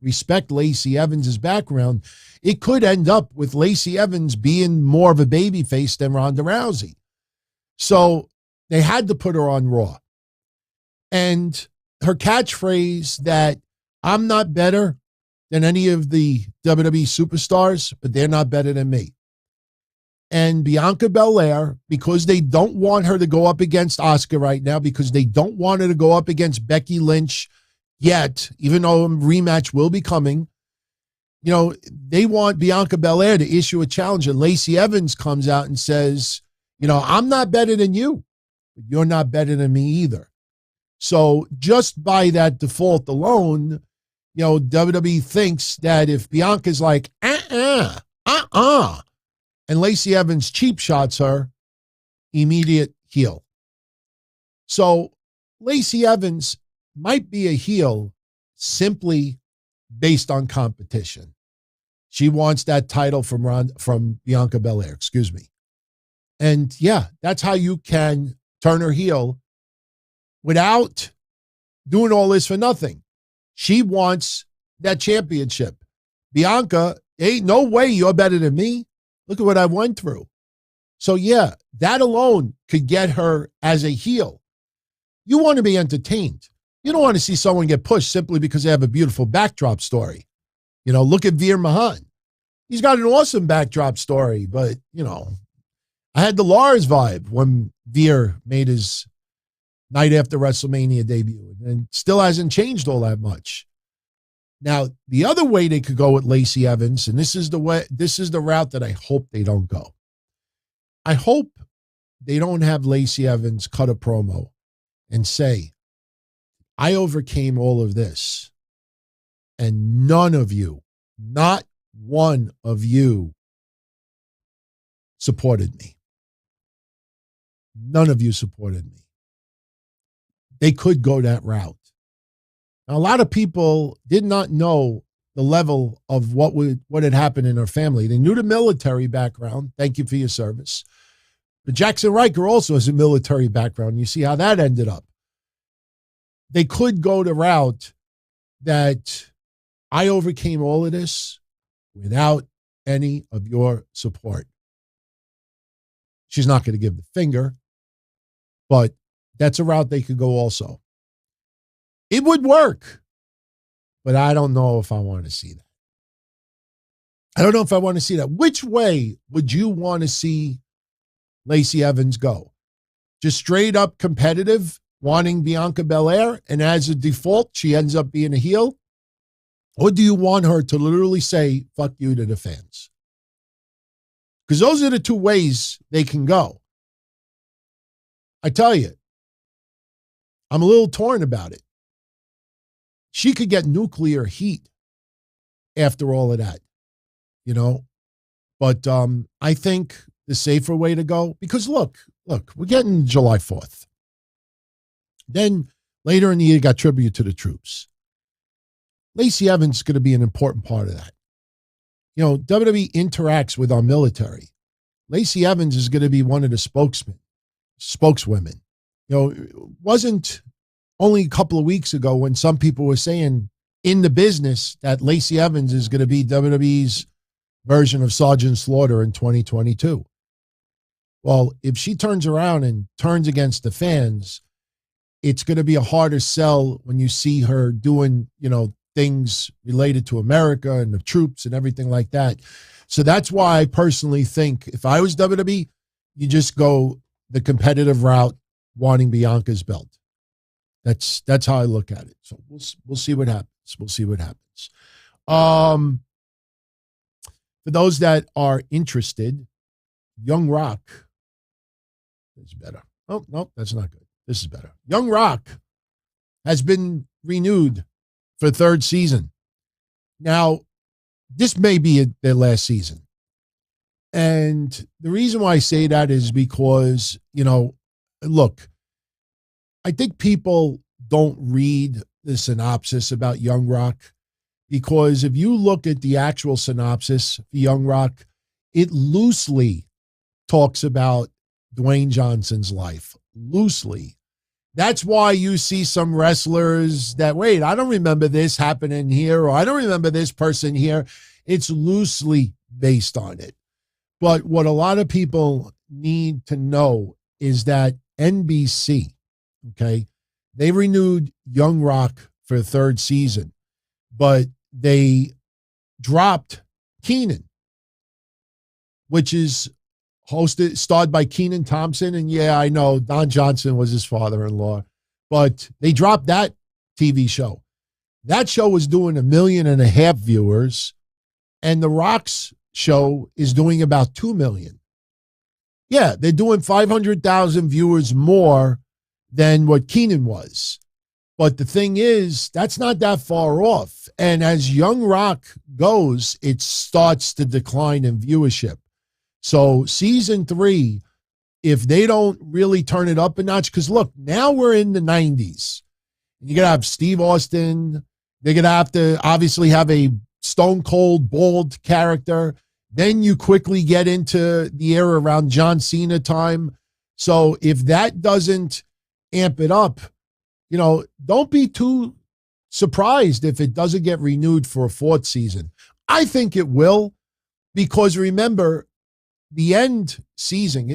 respect Lacey Evans' background, it could end up with Lacey Evans being more of a babyface than Ronda Rousey. So they had to put her on Raw. And her catchphrase that I'm not better than any of the WWE superstars, but they're not better than me. And Bianca Belair, because they don't want her to go up against Asuka right now, because they don't want her to go up against Becky Lynch yet, even though a rematch will be coming, they want Bianca Belair to issue a challenge, and Lacey Evans comes out and says, I'm not better than you, but you're not better than me either. So just by that default alone, WWE thinks that if Bianca's like, and Lacey Evans cheap shots her, immediate heel. So Lacey Evans might be a heel simply based on competition. She wants that title from Bianca Belair, excuse me. And yeah, that's how you can turn her heel without doing all this for nothing. She wants that championship. Bianca, ain't no way you're better than me. Look at what I went through. So yeah, that alone could get her as a heel. You want to be entertained. You don't want to see someone get pushed simply because they have a beautiful backdrop story. Look at Veer Mahan. He's got an awesome backdrop story, but, I had the Lars vibe when Veer made his night after WrestleMania debut, and still hasn't changed all that much. Now, the other way they could go with Lacey Evans, and this is the route that I hope they don't go. I hope they don't have Lacey Evans cut a promo and say, I overcame all of this, and none of you, not one of you, supported me. None of you supported me. They could go that route. Now, a lot of people did not know the level of what had happened in her family. They knew the military background. Thank you for your service. But Jackson Riker also has a military background. You see how that ended up. They could go the route that I overcame all of this without any of your support. She's not going to give the finger, but that's a route they could go also. It would work, but I don't know if I want to see that. I don't know if I want to see that. Which way would you want to see Lacey Evans go? Just straight up competitive, wanting Bianca Belair, and as a default, she ends up being a heel? Or do you want her to literally say, fuck you to the fans? Because those are the two ways they can go. I tell you, I'm a little torn about it. She could get nuclear heat after all of that, But I think the safer way to go, because look, we're getting July 4th. Then later in the year, got tribute to the troops. Lacey Evans is going to be an important part of that. WWE interacts with our military. Lacey Evans is going to be one of the spokeswomen. It wasn't only a couple of weeks ago when some people were saying in the business that Lacey Evans is going to be WWE's version of Sergeant Slaughter in 2022. Well, if she turns around and turns against the fans, it's going to be a harder sell when you see her doing, things related to America and the troops and everything like that. So that's why I personally think if I was WWE, you just go the competitive route, wanting Bianca's belt. That's how I look at it. So we'll see what happens. We'll see what happens. For those that are interested, Young Rock is better. Oh, no, that's not good. This is better. Young Rock has been renewed for a third season. Now, this may be their last season. And the reason why I say that is because, look, I think people don't read the synopsis about Young Rock, because if you look at the actual synopsis for Young Rock, it loosely talks about Dwayne Johnson's life. Loosely. That's why you see some wrestlers that, wait, I don't remember this happening here, or I don't remember this person here. It's loosely based on it. But what a lot of people need to know is that NBC, okay, they renewed Young Rock for a third season, but they dropped Keenan, which is starred by Kenan Thompson. And yeah, I know Don Johnson was his father-in-law, but they dropped that TV show. That show was doing 1.5 million viewers. and The Rock's show is doing about 2 million. Yeah, they're doing 500,000 viewers more than what Keenan was. But the thing is, that's not that far off. And as Young Rock goes, it starts to decline in viewership. So season 3, if they don't really turn it up a notch, because look, now we're in the 90s. You're going to have Steve Austin. They're going to have to obviously have a stone cold, bald character. Then you quickly get into the era around John Cena time. So if that doesn't amp it up, don't be too surprised if it doesn't get renewed for a 4th season. I think it will, because remember, the end season,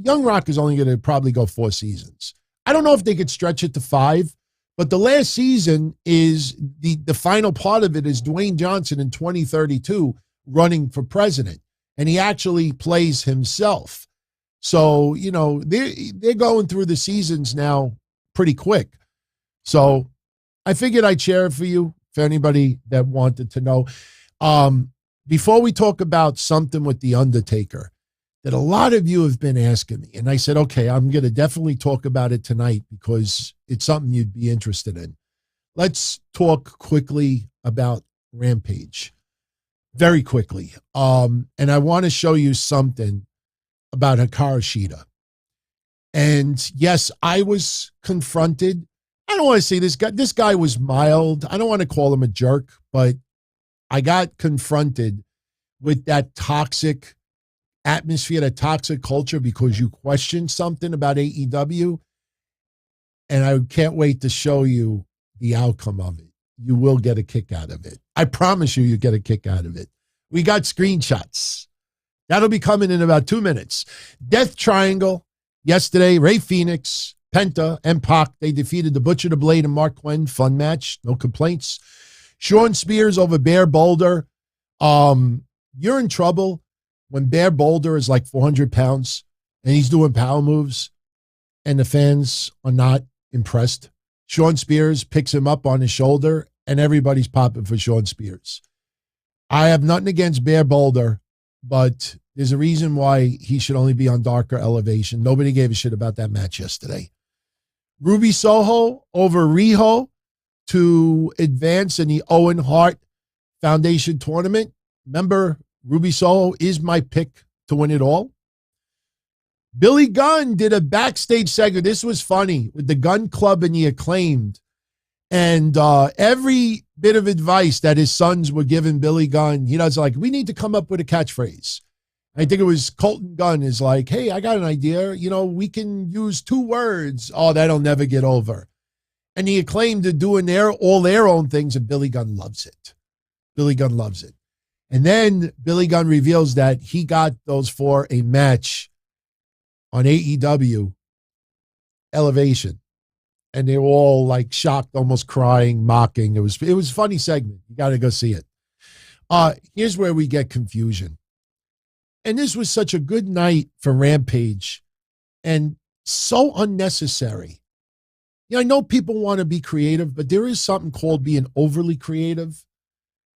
Young Rock is only going to probably go 4 seasons. I don't know if they could stretch it to 5, but the last season is the final part of it is Dwayne Johnson in 2032 running for president, and he actually plays himself. So, they're going through the seasons now pretty quick. So I figured I'd share it for you, for anybody that wanted to know. Before we talk about something with The Undertaker that a lot of you have been asking me, and I said, okay, I'm going to definitely talk about it tonight because it's something you'd be interested in. Let's talk quickly about Rampage. Very quickly. And I want to show you something about Hikaru Shida. And yes, I was confronted. I don't want to say this guy was mild. I don't want to call him a jerk, but I got confronted with that toxic atmosphere, that toxic culture, because you questioned something about AEW. And I can't wait to show you the outcome of it. You will get a kick out of it. I promise you get a kick out of it. We got screenshots. That'll be coming in about 2 minutes. Death Triangle. Yesterday, Ray Phoenix, Penta, and Pac, they defeated the Butcher, the Blade, and Mark Quinn. Fun match. No complaints. Sean Spears over Bear Boulder. You're in trouble when Bear Boulder is like 400 pounds and he's doing power moves and the fans are not impressed. Sean Spears picks him up on his shoulder and everybody's popping for Sean Spears. I have nothing against Bear Boulder, but there's a reason why he should only be on Darker Elevation. Nobody gave a shit about that match yesterday. Ruby Soho over Riho to advance in the Owen Hart Foundation tournament. Remember, Ruby Soho is my pick to win it all. Billy Gunn did a backstage segment. This was funny with the Gun Club and the Acclaimed. And every bit of advice that his sons were giving Billy Gunn, he does like, we need to come up with a catchphrase. I think it was Colton Gunn is like, hey, I got an idea. We can use 2 words. Oh, that'll never get over. And the Acclaimed are doing all their own things, and Billy Gunn loves it. Billy Gunn loves it. And then Billy Gunn reveals that he got those for a match on AEW Elevation. And they were all like shocked, almost crying, mocking. It was a funny segment. You got to go see it. Here's where we get confusion. And this was such a good night for Rampage and so unnecessary. I know people want to be creative, but there is something called being overly creative.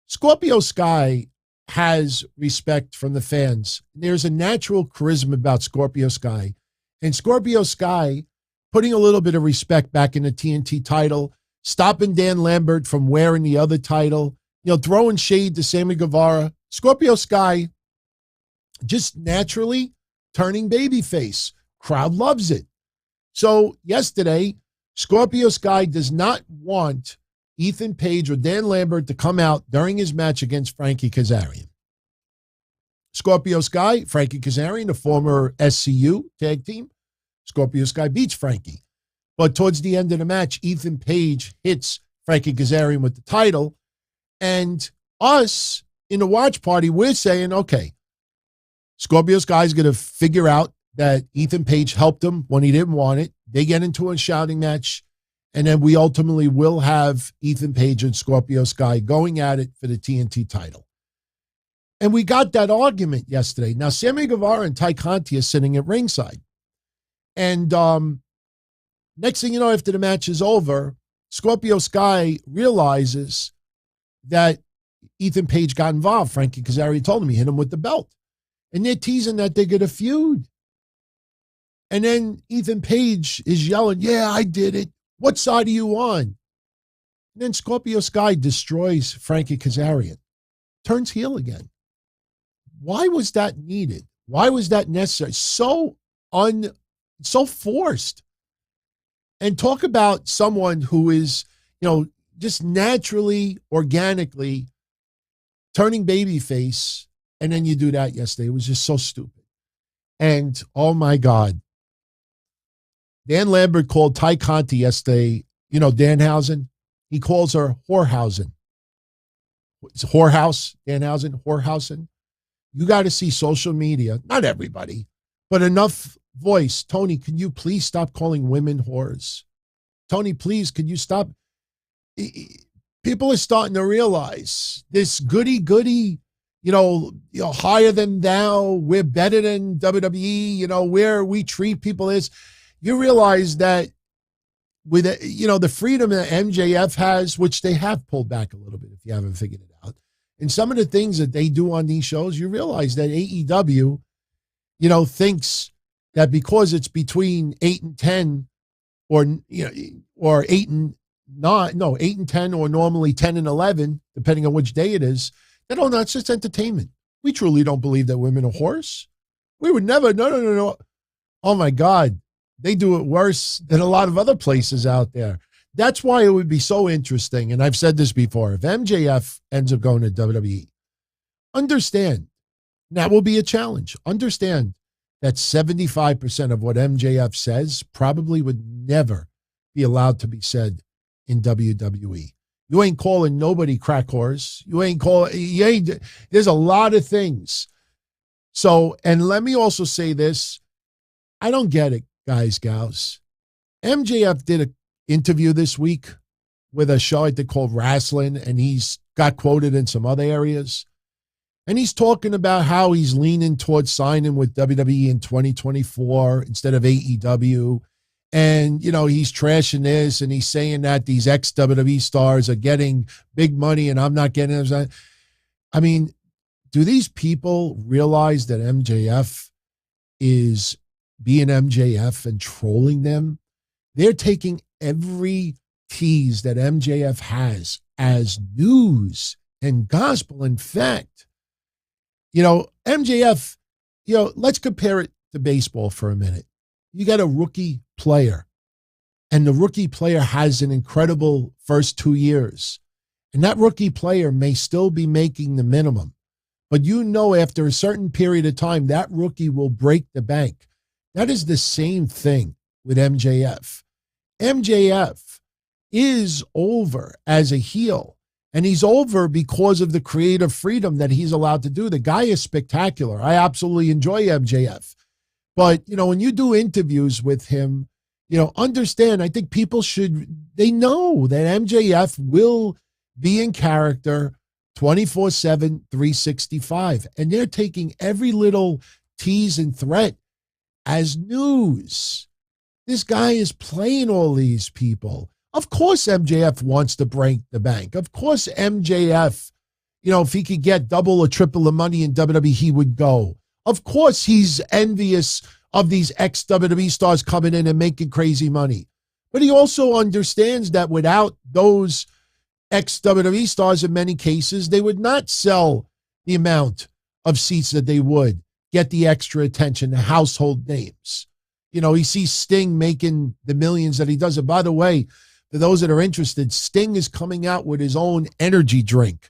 Scorpio Sky has respect from the fans. There's a natural charisma about Scorpio Sky. And Scorpio Sky putting a little bit of respect back in the TNT title, stopping Dan Lambert from wearing the other title, throwing shade to Sammy Guevara. Scorpio Sky just naturally turning babyface. Crowd loves it. So yesterday, Scorpio Sky does not want Ethan Page or Dan Lambert to come out during his match against Frankie Kazarian. Scorpio Sky, Frankie Kazarian, the former SCU tag team. Scorpio Sky beats Frankie. But towards the end of the match, Ethan Page hits Frankie Kazarian with the title. And us in the watch party, we're saying, okay, Scorpio Sky's going to figure out that Ethan Page helped him when he didn't want it. They get into a shouting match. And then we ultimately will have Ethan Page and Scorpio Sky going at it for the TNT title. And we got that argument yesterday. Now, Sammy Guevara and Ty Conti are sitting at ringside. And next thing you know, after the match is over, Scorpio Sky realizes that Ethan Page got involved. Frankie Kazarian told him he hit him with the belt. And they're teasing that they're going to feud. And then Ethan Page is yelling, yeah, I did it. What side are you on? And then Scorpio Sky destroys Frankie Kazarian. Turns heel again. Why was that needed? Why was that necessary? So forced. And talk about someone who is, just naturally, organically turning babyface, and then you do that yesterday. It was just so stupid. And, oh, my God. Dan Lambert called Ty Conti yesterday, Danhausen. He calls her Whorehausen. It's Whorehouse, Danhausen, Whorehausen. You got to see social media. Not everybody, but enough voice. Tony, can you please stop calling women whores? Tony, please, can you stop? People are starting to realize this goody-goody, higher than thou, we're better than WWE, where we treat people is. You realize that with, the freedom that MJF has, which they have pulled back a little bit if you haven't figured it out, and some of the things that they do on these shows, you realize that AEW, thinks that because it's between 8 and 10 or 8 and 10 or normally 10 and 11, depending on which day it is, that, oh, no, it's just entertainment. We truly don't believe that women are whores. We would never, no. Oh, my God. They do it worse than a lot of other places out there. That's why it would be so interesting, and I've said this before, if MJF ends up going to WWE, understand, that will be a challenge. Understand that 75% of what MJF says probably would never be allowed to be said in WWE. You ain't calling nobody crack whores. There's a lot of things. So, and let me also say this. I don't get it, guys, gals. MJF did an interview this week with a show I think called Wrestling, and he's got quoted in some other areas. And he's talking about how he's leaning towards signing with WWE in 2024 instead of AEW. And, he's trashing this, and he's saying that these ex-WWE stars are getting big money and I'm not getting it. I mean, do these people realize that MJF is being MJF and trolling them? They're taking every tease that MJF has as news and gospel and fact. MJF, let's compare it to baseball for a minute. You got a rookie player, and the rookie player has an incredible first 2 years. And that rookie player may still be making the minimum. But after a certain period of time, that rookie will break the bank. That is the same thing with MJF. MJF is over as a heel, and he's over because of the creative freedom that he's allowed to do. The guy is spectacular. I absolutely enjoy MJF. But, when you do interviews with him, understand, I think people they know that MJF will be in character 24/7, 365. And they're taking every little tease and threat as news. This guy is playing all these people. Of course MJF wants to break the bank. Of course MJF, if he could get double or triple the money in WWE, he would go. Of course he's envious of these ex-WWE stars coming in and making crazy money. But he also understands that without those ex-WWE stars, in many cases, they would not sell the amount of seats that they would, get the extra attention, the household names. He sees Sting making the millions that he does. And by the way, for those that are interested, Sting is coming out with his own energy drink.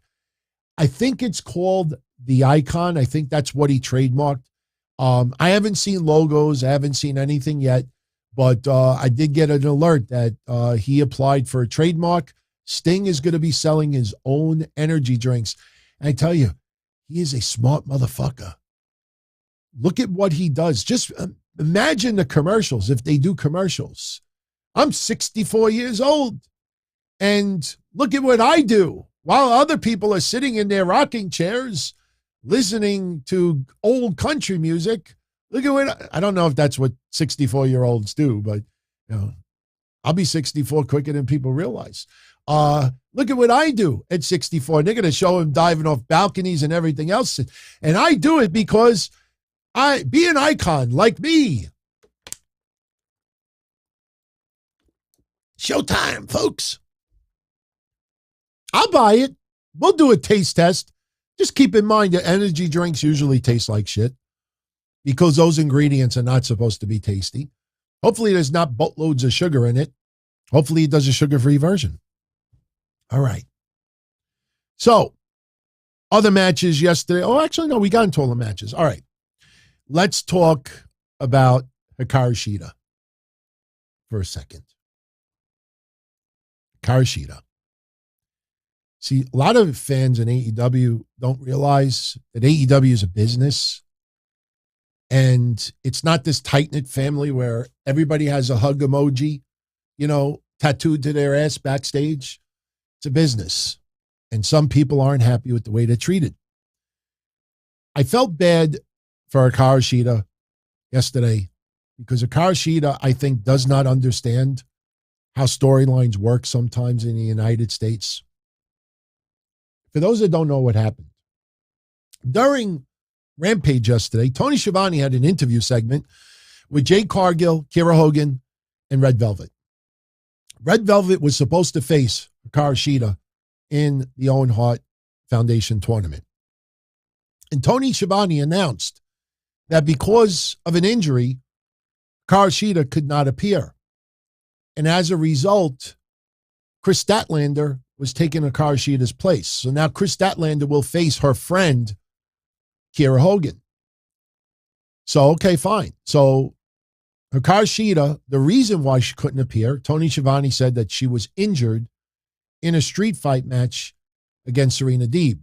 I think it's called the Icon. I think that's what he trademarked. I haven't seen logos. I haven't seen anything yet, but I did get an alert that he applied for a trademark. Sting is going to be selling his own energy drinks. And I tell you, he is a smart motherfucker. Look at what he does. Just imagine the commercials, if they do commercials. I'm 64 years old, and look at what I do while other people are sitting in their rocking chairs listening to old country music. Look at what, I don't know if that's what 64-year-olds do, but I'll be 64 quicker than people realize. Look at what I do at 64. And they're going to show him diving off balconies and everything else. And I do it because I be an icon like me. Showtime, folks. I'll buy it. We'll do a taste test. Just keep in mind that energy drinks usually taste like shit because those ingredients are not supposed to be tasty. Hopefully there's not boatloads of sugar in it. Hopefully it does a sugar-free version. All right. So, other matches yesterday. Oh, actually, no, we got into all the matches. All right. Let's talk about Hikaru Shida for a second. Hikaru Shida. See, a lot of fans in AEW don't realize that AEW is a business. And it's not this tight-knit family where everybody has a hug emoji, tattooed to their ass backstage. It's a business. And some people aren't happy with the way they're treated. I felt bad for Hikaru Shida yesterday because Hikaru Shida, I think, does not understand how storylines work sometimes in the United States. For those that don't know what happened, during Rampage yesterday, Tony Schiavone had an interview segment with Jade Cargill, Kira Hogan, and Red Velvet. Red Velvet was supposed to face Hikaru Shida in the Owen Hart Foundation tournament. And Tony Schiavone announced that because of an injury, Hikaru Shida could not appear. And as a result, Chris Statlander was taking Hikaru Shida's place. So now Chris Statlander will face her friend, Kira Hogan. So, okay, fine. So Hikaru Shida, the reason why she couldn't appear, Tony Schiavone said that she was injured in a street fight match against Serena Deeb.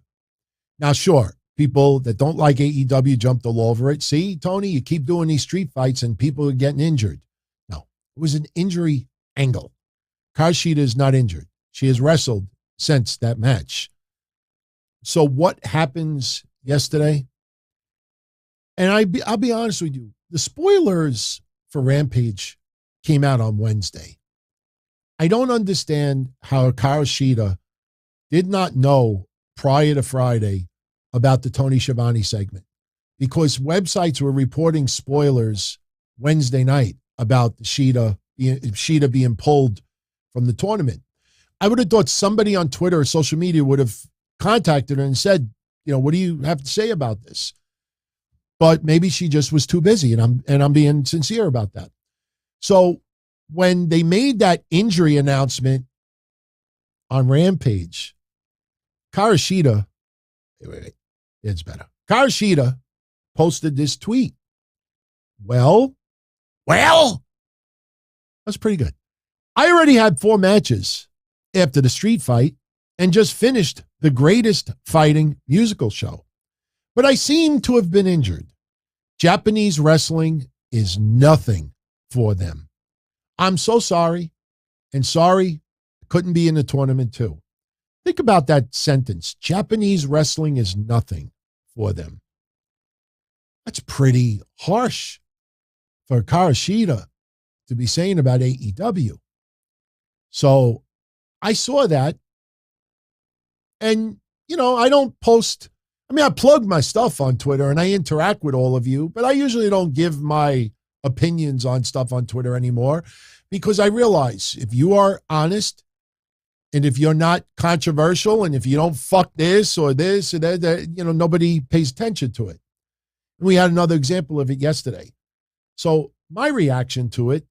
Now, sure, people that don't like AEW jumped all over it. See, Tony, you keep doing these street fights and people are getting injured. No, it was an injury angle. Hikaru Shida is not injured. She has wrestled since that match. So what happens yesterday? And I'll be honest with you. The spoilers for Rampage came out on Wednesday. I don't understand how Hikaru Shida did not know prior to Friday about the Tony Schiavone segment because websites were reporting spoilers Wednesday night about Shida being pulled from the tournament. I would have thought somebody on Twitter or social media would have contacted her and said, what do you have to say about this? But maybe she just was too busy, and I'm being sincere about that. So when they made that injury announcement on Rampage, Hikaru Shida, wait, it's better. Hikaru Shida posted this tweet. Well, that's pretty good. I already had 4 matches after the street fight and just finished the greatest fighting musical show. But I seem to have been injured. Japanese wrestling is nothing for them. I'm so sorry, and sorry I couldn't be in the tournament too. Think about that sentence. Japanese wrestling is nothing for them. That's pretty harsh for Hikaru Shida to be saying about AEW. So I saw that, and, I don't post. I plug my stuff on Twitter and I interact with all of you, but I usually don't give my opinions on stuff on Twitter anymore because I realize if you are honest and if you're not controversial and if you don't fuck this or that, nobody pays attention to it. And we had another example of it yesterday. So my reaction to it,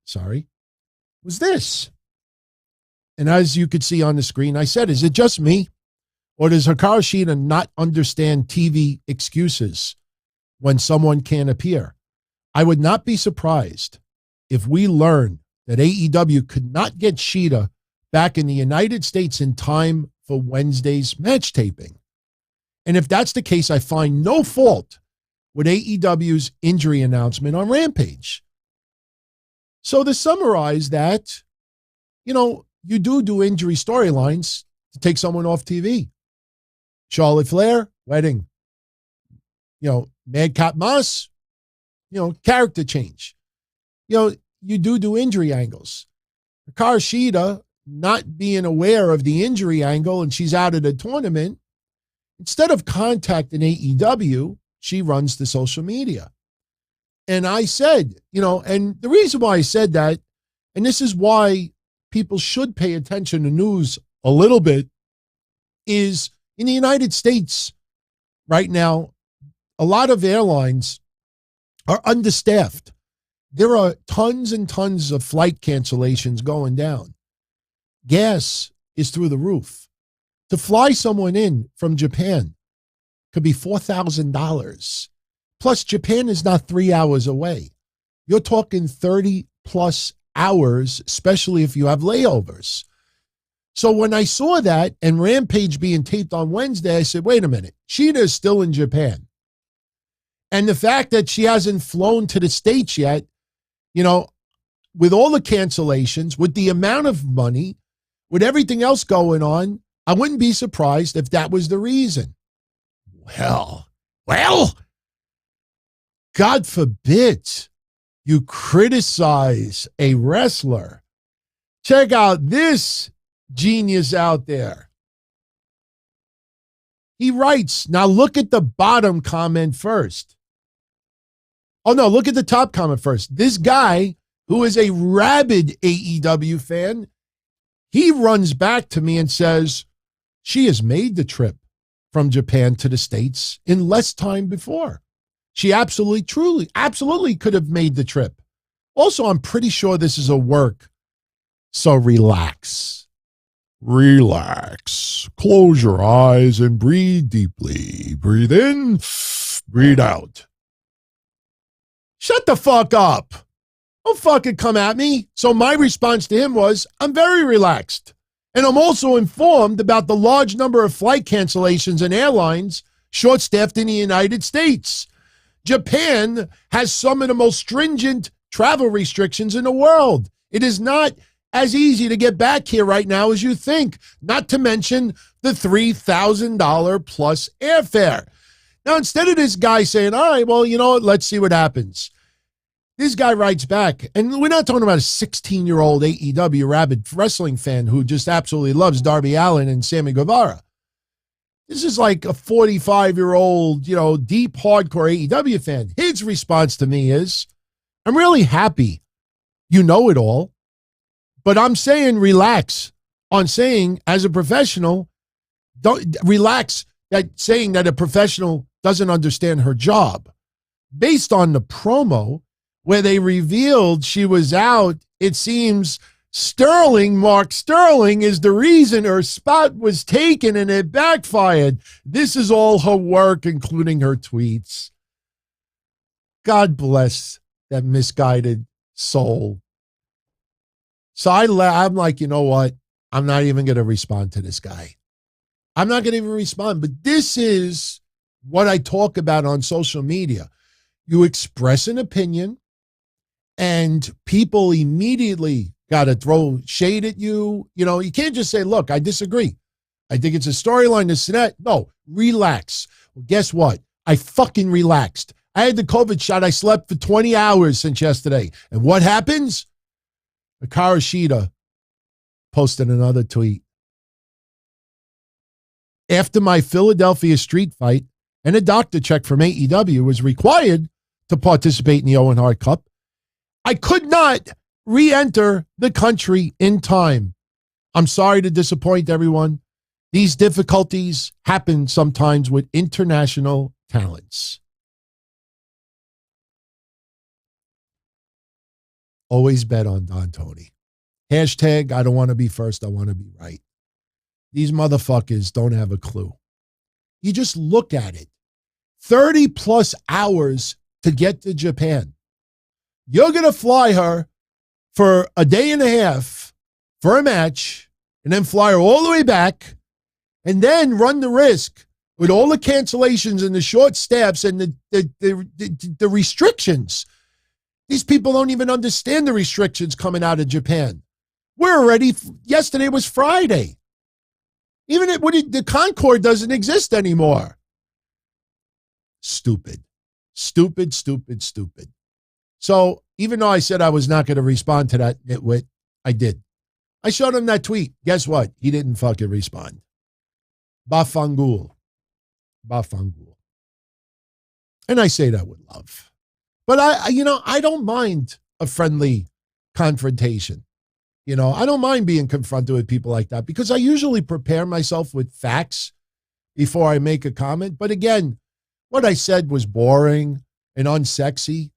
was this. And as you could see on the screen, I said, is it just me? Or does Hikaru Shida not understand TV excuses when someone can't appear? I would not be surprised if we learn that AEW could not get Shida back in the United States in time for Wednesday's match taping. And if that's the case, I find no fault with AEW's injury announcement on Rampage. So to summarize that, you do injury storylines to take someone off TV. Charlotte Flair, wedding. Madcap Moss, character change. You do injury angles. Hikaru Shida, not being aware of the injury angle and she's out of the tournament, instead of contacting AEW, she runs to social media. And I said, and the reason why I said that, and this is why people should pay attention to news a little bit, is in the United States right now, a lot of airlines are understaffed. There are tons and tons of flight cancellations going down. Gas is through the roof. To fly someone in from Japan could be $4,000. Plus, Japan is not 3 hours away. You're talking 30 plus hours, especially if you have layovers. So when I saw that and Rampage being taped on Wednesday, I said, wait a minute, Shida is still in Japan. And the fact that she hasn't flown to the States yet, with all the cancellations, with the amount of money, with everything else going on, I wouldn't be surprised if that was the reason. Well, God forbid you criticize a wrestler. Check out this genius out there. He writes, now look at the bottom comment first. Oh, no, look at the top comment first. This guy, who is a rabid AEW fan, he runs back to me and says, she has made the trip from Japan to the States in less time before. She absolutely could have made the trip. Also, I'm pretty sure this is a work. So relax. Relax. Close your eyes and breathe deeply. Breathe in, breathe out. Shut the fuck up. Don't fucking come at me. So my response to him was, I'm very relaxed. And I'm also informed about the large number of flight cancellations and airlines short-staffed in the United States. Japan has some of the most stringent travel restrictions in the world. It is not as easy to get back here right now as you think, not to mention the $3,000 plus airfare. Now, instead of this guy saying, all right, well, you know what, let's see what happens. This guy writes back, and we're not talking about a 16-year-old AEW rabid wrestling fan who just absolutely loves Darby Allin and Sammy Guevara. This is like a 45-year-old, deep hardcore AEW fan. His response to me is, I'm really happy you know it all, but I'm saying relax on saying as a professional, don't relax that saying that a professional doesn't understand her job. Based on the promo where they revealed she was out, it seems Mark Sterling is the reason her spot was taken and it backfired. This is all her work, including her tweets. God bless that misguided soul. So I'm like, you know what? I'm not even going to respond to this guy. I'm not going to even respond. But this is what I talk about on social media. You express an opinion and people immediately got to throw shade at you. You can't just say, look, I disagree. I think it's a storyline, this and that. No, relax. Well, guess what? I fucking relaxed. I had the COVID shot. I slept for 20 hours since yesterday. And what happens? Hikaru Shida posted another tweet. After my Philadelphia street fight and a doctor check from AEW was required to participate in the Owen Hart Cup, I could not re-enter the country in time. I'm sorry to disappoint everyone. These difficulties happen sometimes with international talents. Always bet on Don Tony. Hashtag, I don't want to be first, I want to be right. These motherfuckers don't have a clue. You just look at it. 30 plus hours to get to Japan. You're going to fly her for a day and a half for a match and then fly her all the way back and then run the risk with all the cancellations and the short staffs and the restrictions. These people don't even understand the restrictions coming out of Japan. We're already, yesterday was Friday. Even the Concorde doesn't exist anymore. Stupid. So even though I said I was not going to respond to that nitwit, I did. I showed him that tweet. Guess what? He didn't fucking respond. Bafangul. Bafangul. And I say that with love. But I don't mind a friendly confrontation. I don't mind being confronted with people like that because I usually prepare myself with facts before I make a comment. But again, what I said was boring and unsexy.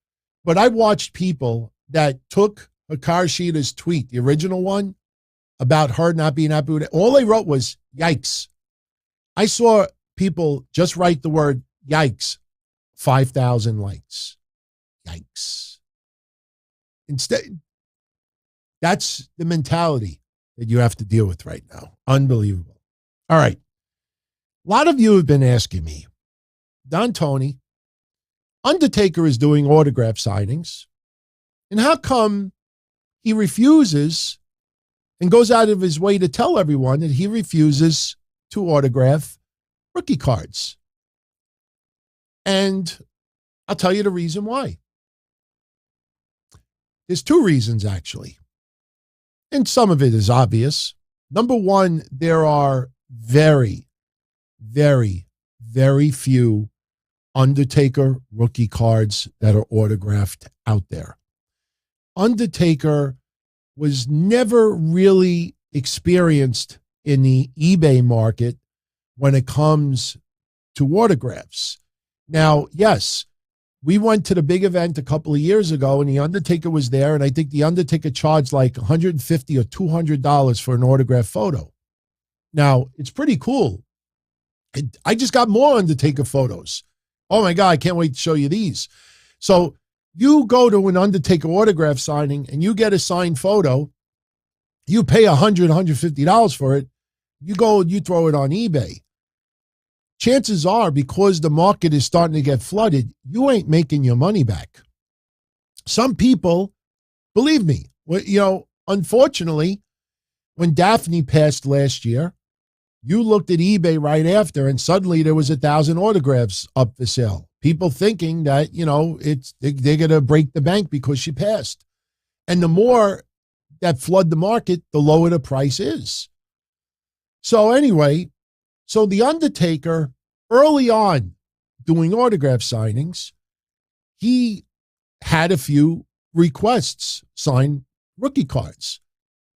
But I watched people that took Hikaru Shida's tweet, the original one, about her not being happy with it. All they wrote was, yikes. I saw people just write the word yikes, 5,000 likes. Yikes. Instead, that's the mentality that you have to deal with right now. Unbelievable. All right. A lot of you have been asking me, Don Tony, Undertaker is doing autograph signings, and how come he refuses and goes out of his way to tell everyone that he refuses to autograph rookie cards? And I'll tell you the reason why. There's two reasons, actually. And some of it is obvious. Number one, there are very, very, very few Undertaker rookie cards that are autographed out there. Undertaker was never really experienced in the eBay market when it comes to autographs. Now, yes, we went to the big event a couple of years ago and the Undertaker was there, and I think the Undertaker charged like $150 or $200 for an autograph photo. Now, it's pretty cool. I just got more Undertaker photos. Oh my God, I can't wait to show you these. So you go to an Undertaker autograph signing and you get a signed photo, you pay $100, $150 for it, you go and you throw it on eBay. Chances are, because the market is starting to get flooded, you ain't making your money back. Some people, believe me, unfortunately, when Daphne passed last year, you looked at eBay right after and suddenly there was 1,000 autographs up for sale. People thinking that, they're going to break the bank because she passed. And the more that flood the market, the lower the price is. So anyway, the Undertaker, early on doing autograph signings, he had a few requests, sign rookie cards.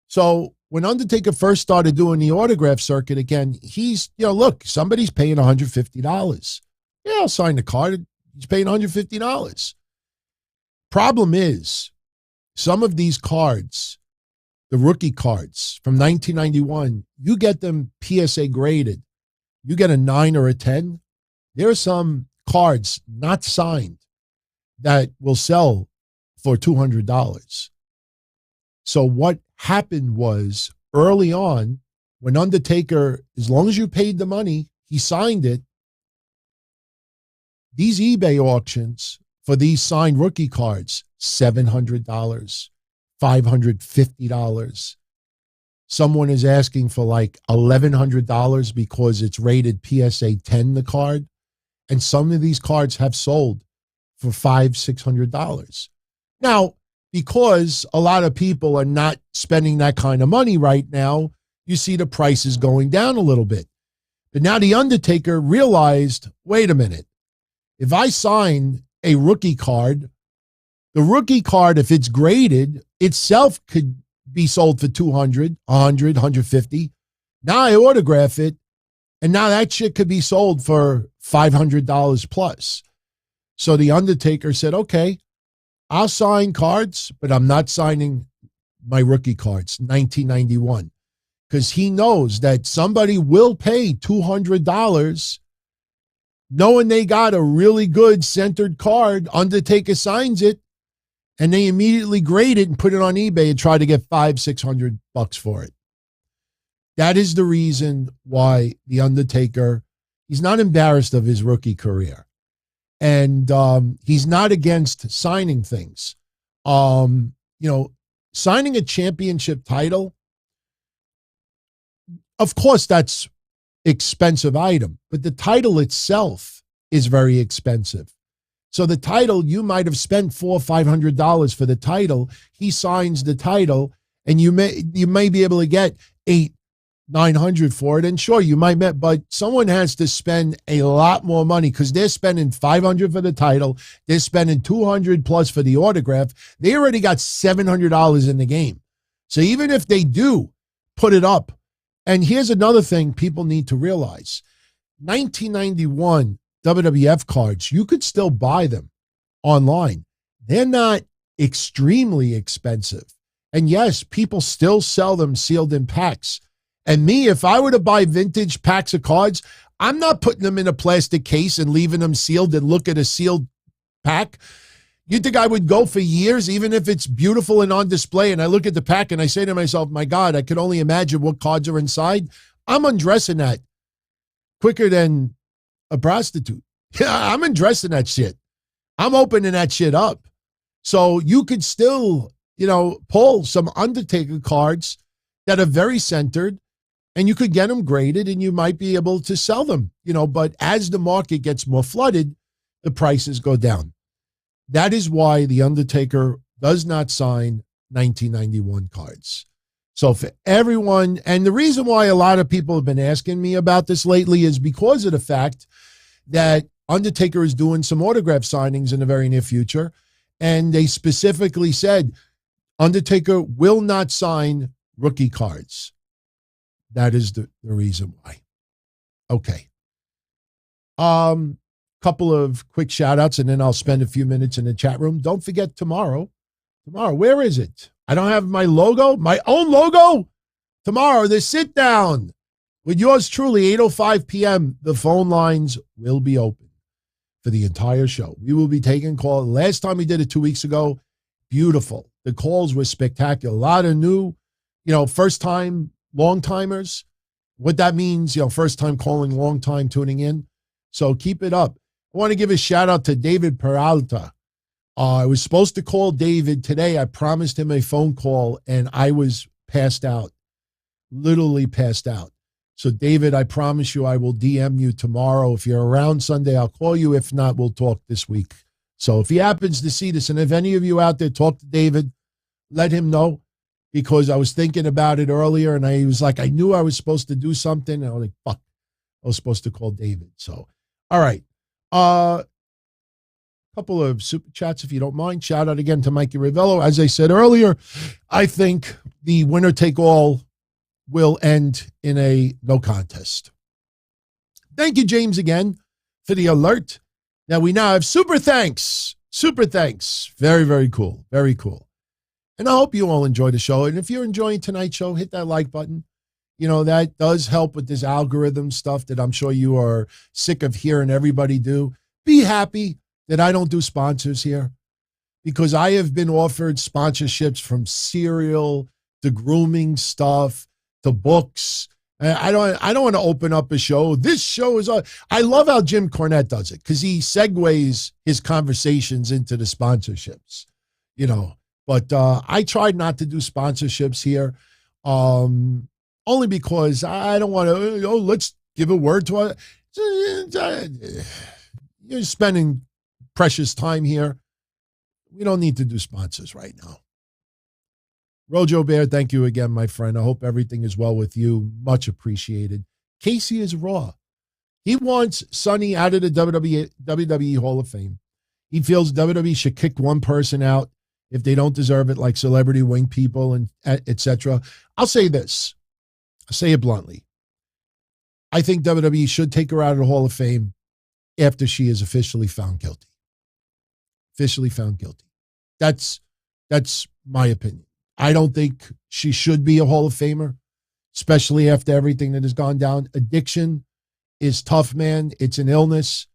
So when Undertaker first started doing the autograph circuit again, he's, look, somebody's paying $150. Yeah, I'll sign the card. He's paying $150. Problem is, some of these cards, the rookie cards from 1991, you get them PSA graded. You get a 9 or a 10. There are some cards not signed that will sell for $200. So what happened was, early on, when Undertaker, as long as you paid the money, he signed it, these eBay auctions for these signed rookie cards, $700, $550. Someone is asking for like $1,100 because it's rated PSA 10, the card. And some of these cards have sold for $500, $600. Now, because a lot of people are not spending that kind of money right now, you see the prices going down a little bit. But now the Undertaker realized, wait a minute, if I sign a rookie card, the rookie card, if it's graded, itself could be sold for $200, $100, $150. Now I autograph it, and now that shit could be sold for $500 plus. So the Undertaker said, okay, I'll sign cards, but I'm not signing my rookie cards, 1991, because he knows that somebody will pay $200 knowing they got a really good centered card. Undertaker signs it, and they immediately grade it and put it on eBay and try to get $500, $600 for it. That is the reason why the Undertaker, he's not embarrassed of his rookie career. And he's not against signing things. Signing a championship title, of course, that's expensive item, but the title itself is very expensive. So the title, you might have spent $400 or $500 for the title. He signs the title, and you may be able to get 800-900 for it, and sure, you might met, but someone has to spend a lot more money because they're spending $500 for the title, they're spending $200 plus for the autograph. They already got $700 in the game. So even if they do put it up, and here's another thing people need to realize: 1991 WWF cards, you could still buy them online. They're not extremely expensive. And yes, people still sell them sealed in packs. And me, if I were to buy vintage packs of cards, I'm not putting them in a plastic case and leaving them sealed and look at a sealed pack. You think I would go for years, even if it's beautiful and on display, and I look at the pack and I say to myself, my God, I can only imagine what cards are inside? I'm undressing that quicker than a prostitute. Yeah, I'm undressing that shit. I'm opening that shit up. So you could still, pull some Undertaker cards that are very centered, and you could get them graded and you might be able to sell them, but as the market gets more flooded, the prices go down. That is why The Undertaker does not sign 1991 cards. So for everyone, and the reason why a lot of people have been asking me about this lately is because of the fact that Undertaker is doing some autograph signings in the very near future. And they specifically said Undertaker will not sign rookie cards. That is the reason why. Okay. Couple of quick shout outs and then I'll spend a few minutes in the chat room. Don't forget tomorrow, where is it? I don't have my logo, my own logo. Tomorrow, the sit down with yours truly, 8:05 p.m. The phone lines will be open for the entire show. We will be taking calls. Last time we did it 2 weeks ago, beautiful. The calls were spectacular. A lot of new, first time, long timers. What that means, first time calling, long time tuning in. So keep it up. I want to give a shout out to David Peralta. I was supposed to call David today. I promised him a phone call and I was passed out, literally passed out. So David, I promise you I will DM you tomorrow. If you're around Sunday, I'll call you. If not, we'll talk this week. So if he happens to see this, and if any of you out there talk to David, let him know, because I was thinking about it earlier and I was like, I knew I was supposed to do something. And I was like, fuck, I was supposed to call David. So, all right. Couple of super chats, if you don't mind. Shout out again to Mikey Ravello. As I said earlier, I think the winner take all will end in a no contest. Thank you, James, again for the alert. Now we now have super thanks. Super thanks. Very, very cool. Very cool. And I hope you all enjoy the show. And if you're enjoying tonight's show, hit that like button. That does help with this algorithm stuff that I'm sure you are sick of hearing everybody do. Be happy that I don't do sponsors here, because I have been offered sponsorships from cereal to grooming stuff to books. I don't want to open up a show. This show is I love how Jim Cornette does it, because he segues his conversations into the sponsorships, But I tried not to do sponsorships here. Only because I don't want to, let's give a word to it. You're spending precious time here. We don't need to do sponsors right now. Rojo Bear, thank you again, my friend. I hope everything is well with you. Much appreciated. Casey is raw. He wants Sonny out of the WWE Hall of Fame. He feels WWE should kick one person out if they don't deserve it, like celebrity wing people and etc. I'll say this. I'll say it bluntly. I think WWE should take her out of the Hall of Fame after she is officially found guilty. Officially found guilty. That's my opinion. I don't think she should be a Hall of Famer, especially after everything that has gone down. Addiction is tough, man. It's an illness.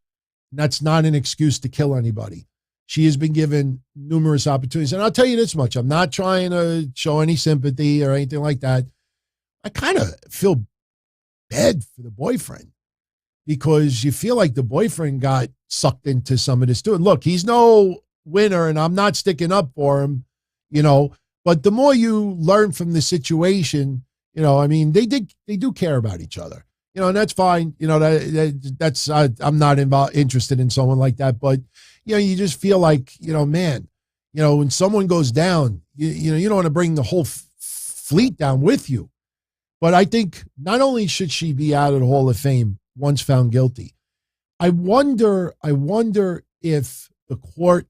And that's not an excuse to kill anybody. She has been given numerous opportunities. And I'll tell you this much. I'm not trying to show any sympathy or anything like that. I kind of feel bad for the boyfriend, because you feel like the boyfriend got sucked into some of this too. And look, he's no winner and I'm not sticking up for him, but the more you learn from the situation, they do care about each other, and that's fine. That's, I'm not interested in someone like that, but you just feel like, man, when someone goes down, you don't want to bring the whole fleet down with you. But I think not only should she be out of the Hall of Fame once found guilty, I wonder if the court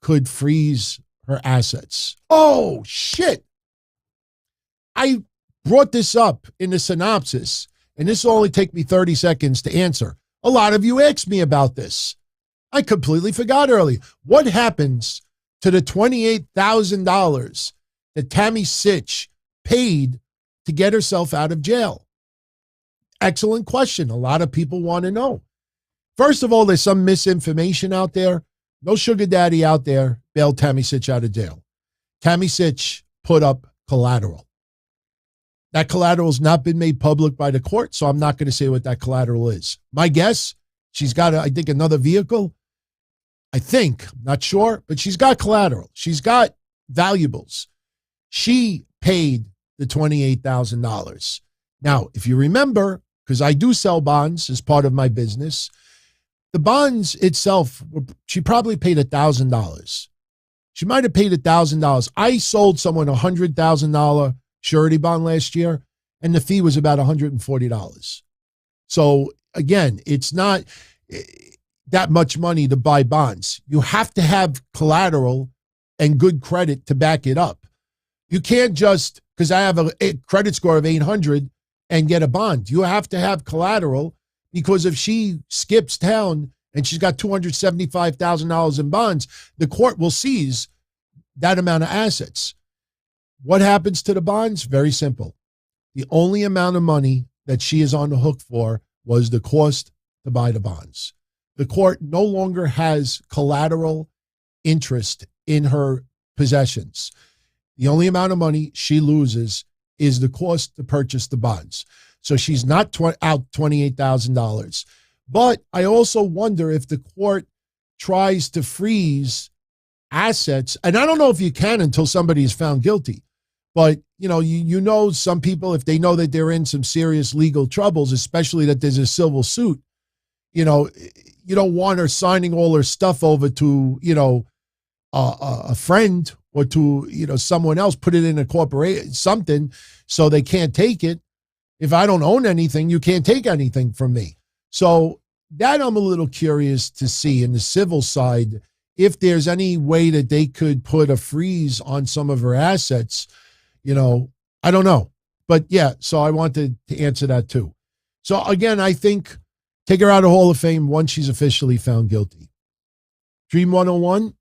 could freeze her assets. Oh, shit. I brought this up in the synopsis, and this will only take me 30 seconds to answer. A lot of you asked me about this. I completely forgot earlier. What happens to the $28,000 that Tammy Sytch paid to get herself out of jail? Excellent question. A lot of people want to know. First of all, there's some misinformation out there. No sugar daddy out there bailed Tammy Sytch out of jail. Tammy Sytch put up collateral. That collateral has not been made public by the court, so I'm not going to say what that collateral is. My guess, she's got, I think, another vehicle. I think, not sure, but she's got collateral. She's got valuables. She paid the $28,000. Now, if you remember, because I do sell bonds as part of my business, the bonds itself, she probably paid $1,000. She might have paid $1,000. I sold someone a $100,000 surety bond last year, and the fee was about $140. So again, it's not that much money to buy bonds. You have to have collateral and good credit to back it up. You can't just, because I have a credit score of 800 and get a bond. You have to have collateral, because if she skips town and she's got $275,000 in bonds, the court will seize that amount of assets. What happens to the bonds? Very simple. The only amount of money that she is on the hook for was the cost to buy the bonds. The court no longer has collateral interest in her possessions. The only amount of money she loses is the cost to purchase the bonds. So she's not out $28,000. But I also wonder if the court tries to freeze assets, and I don't know if you can until somebody is found guilty. But, you know, some people, if they know that they're in some serious legal troubles, especially that there's a civil suit, you don't want her signing all her stuff over to, a friend or to, someone else, put it in a corporation, something, so they can't take it. If I don't own anything, you can't take anything from me. So that I'm a little curious to see in the civil side, if there's any way that they could put a freeze on some of her assets. I don't know. But yeah, so I wanted to answer that too. So again, I think take her out of Hall of Fame once she's officially found guilty. Dream 101,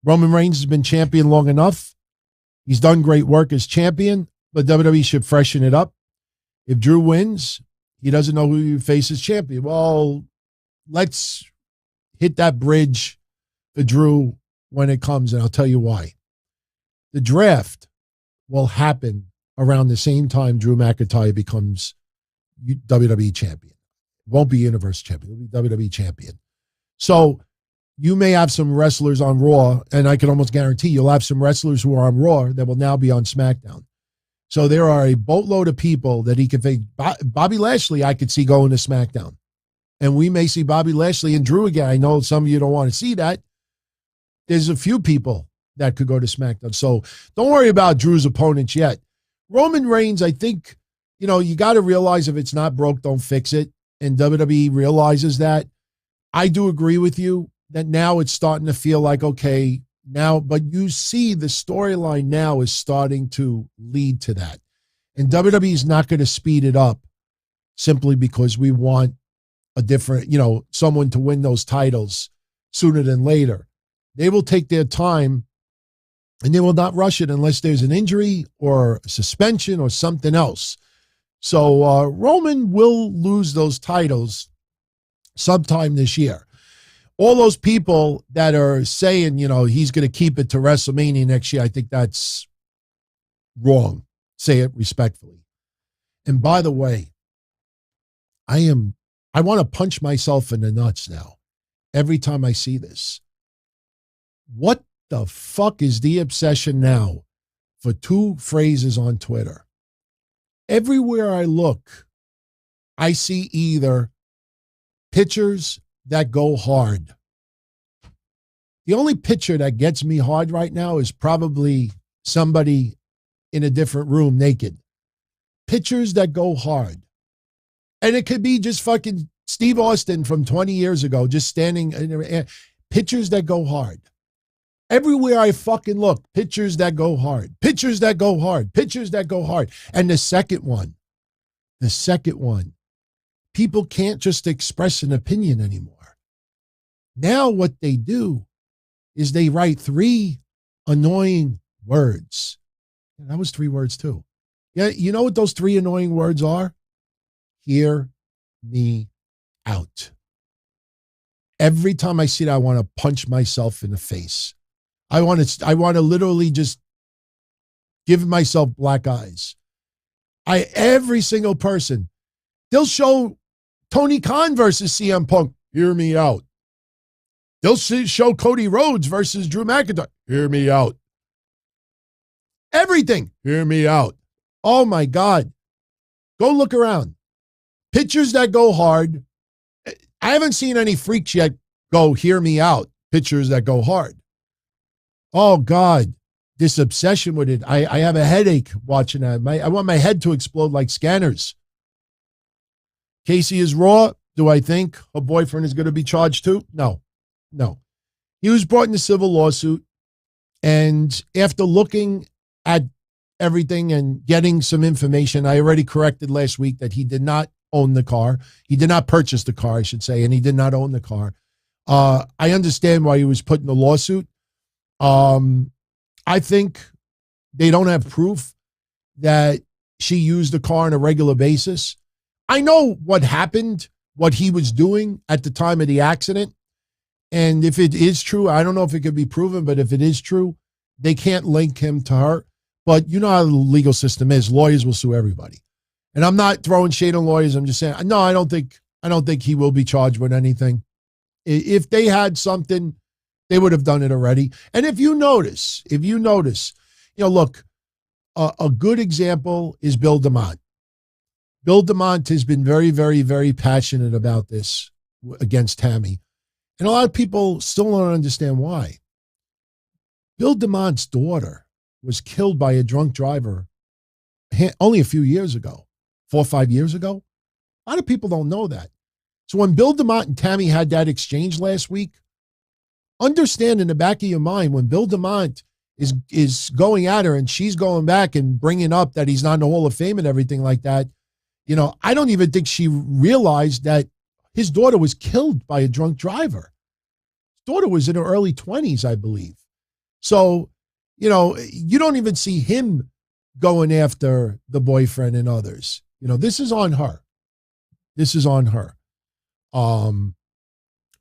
Roman Reigns has been champion long enough. He's done great work as champion, but WWE should freshen it up. If Drew wins, he doesn't know who he faces champion. Well, let's hit that bridge for Drew when it comes, and I'll tell you why. The draft will happen around the same time Drew McIntyre becomes WWE champion. It won't be Universe champion. It'll be WWE champion. So you may have some wrestlers on Raw, and I can almost guarantee you'll have some wrestlers who are on Raw that will now be on SmackDown. So there are a boatload of people that he could face. Bobby Lashley, I could see going to SmackDown. And we may see Bobby Lashley and Drew again. I know some of you don't want to see that. There's a few people that could go to SmackDown. So don't worry about Drew's opponents yet. Roman Reigns, I think, you got to realize if it's not broke, don't fix it. And WWE realizes that. I do agree with you that now it's starting to feel like, okay, now, but you see the storyline now is starting to lead to that. And WWE is not going to speed it up simply because we want a different, someone to win those titles sooner than later. They will take their time and they will not rush it unless there's an injury or a suspension or something else. So Roman will lose those titles sometime this year. All those people that are saying, he's going to keep it to WrestleMania next year, I think that's wrong. Say it respectfully. And by the way, I want to punch myself in the nuts now every time I see this. What the fuck is the obsession now for two phrases on Twitter? Everywhere I look, I see either pictures that go hard. The only picture that gets me hard right now is probably somebody in a different room naked. Pictures that go hard. And it could be just fucking Steve Austin from 20 years ago, just standing in pictures that go hard. Everywhere I fucking look, pictures that go hard, pictures that go hard, pictures that go hard. And the second one, people can't just express an opinion anymore. Now what they do is they write 3 annoying words. Yeah, that was 3 words too. Yeah, you know what those 3 annoying words are? Hear me out. Every time I see that, I want to punch myself in the face. I want to literally just give myself black eyes. Every single person, they'll show Tony Khan versus CM Punk. Hear me out. They'll show Cody Rhodes versus Drew McIntyre. Hear me out. Everything. Hear me out. Oh my God. Go look around. Pictures that go hard. I haven't seen any freaks yet go hear me out. Pictures that go hard. Oh God, this obsession with it. I have a headache watching that. I want my head to explode like scanners. Casey is raw. Do I think her boyfriend is going to be charged too? No. He was brought in a civil lawsuit. And after looking at everything and getting some information, I already corrected last week that he did not own the car. He did not purchase the car, I should say, and he did not own the car. I understand why he was put in the lawsuit. I think they don't have proof that she used the car on a regular basis. I know what happened, what he was doing at the time of the accident. And if it is true, I don't know if it could be proven, but if it is true, they can't link him to her. But you know how the legal system is. Lawyers will sue everybody. And I'm not throwing shade on lawyers. I'm just saying, no, I don't think he will be charged with anything. If they had something, they would have done it already. And if you notice, look, a good example is Bill DeMott. Bill DeMott has been very, very, very passionate about this against Tammy. And a lot of people still don't understand why. Bill DeMott's daughter was killed by a drunk driver only a few years ago, 4 or 5 years ago. A lot of people don't know that. So when Bill DeMott and Tammy had that exchange last week, understand in the back of your mind when Bill DeMott is going at her and she's going back and bringing up that he's not in the Hall of Fame and everything like that, I don't even think she realized that his daughter was killed by a drunk driver. His daughter was in her early 20s, I believe. So, you don't even see him going after the boyfriend and others. This is on her.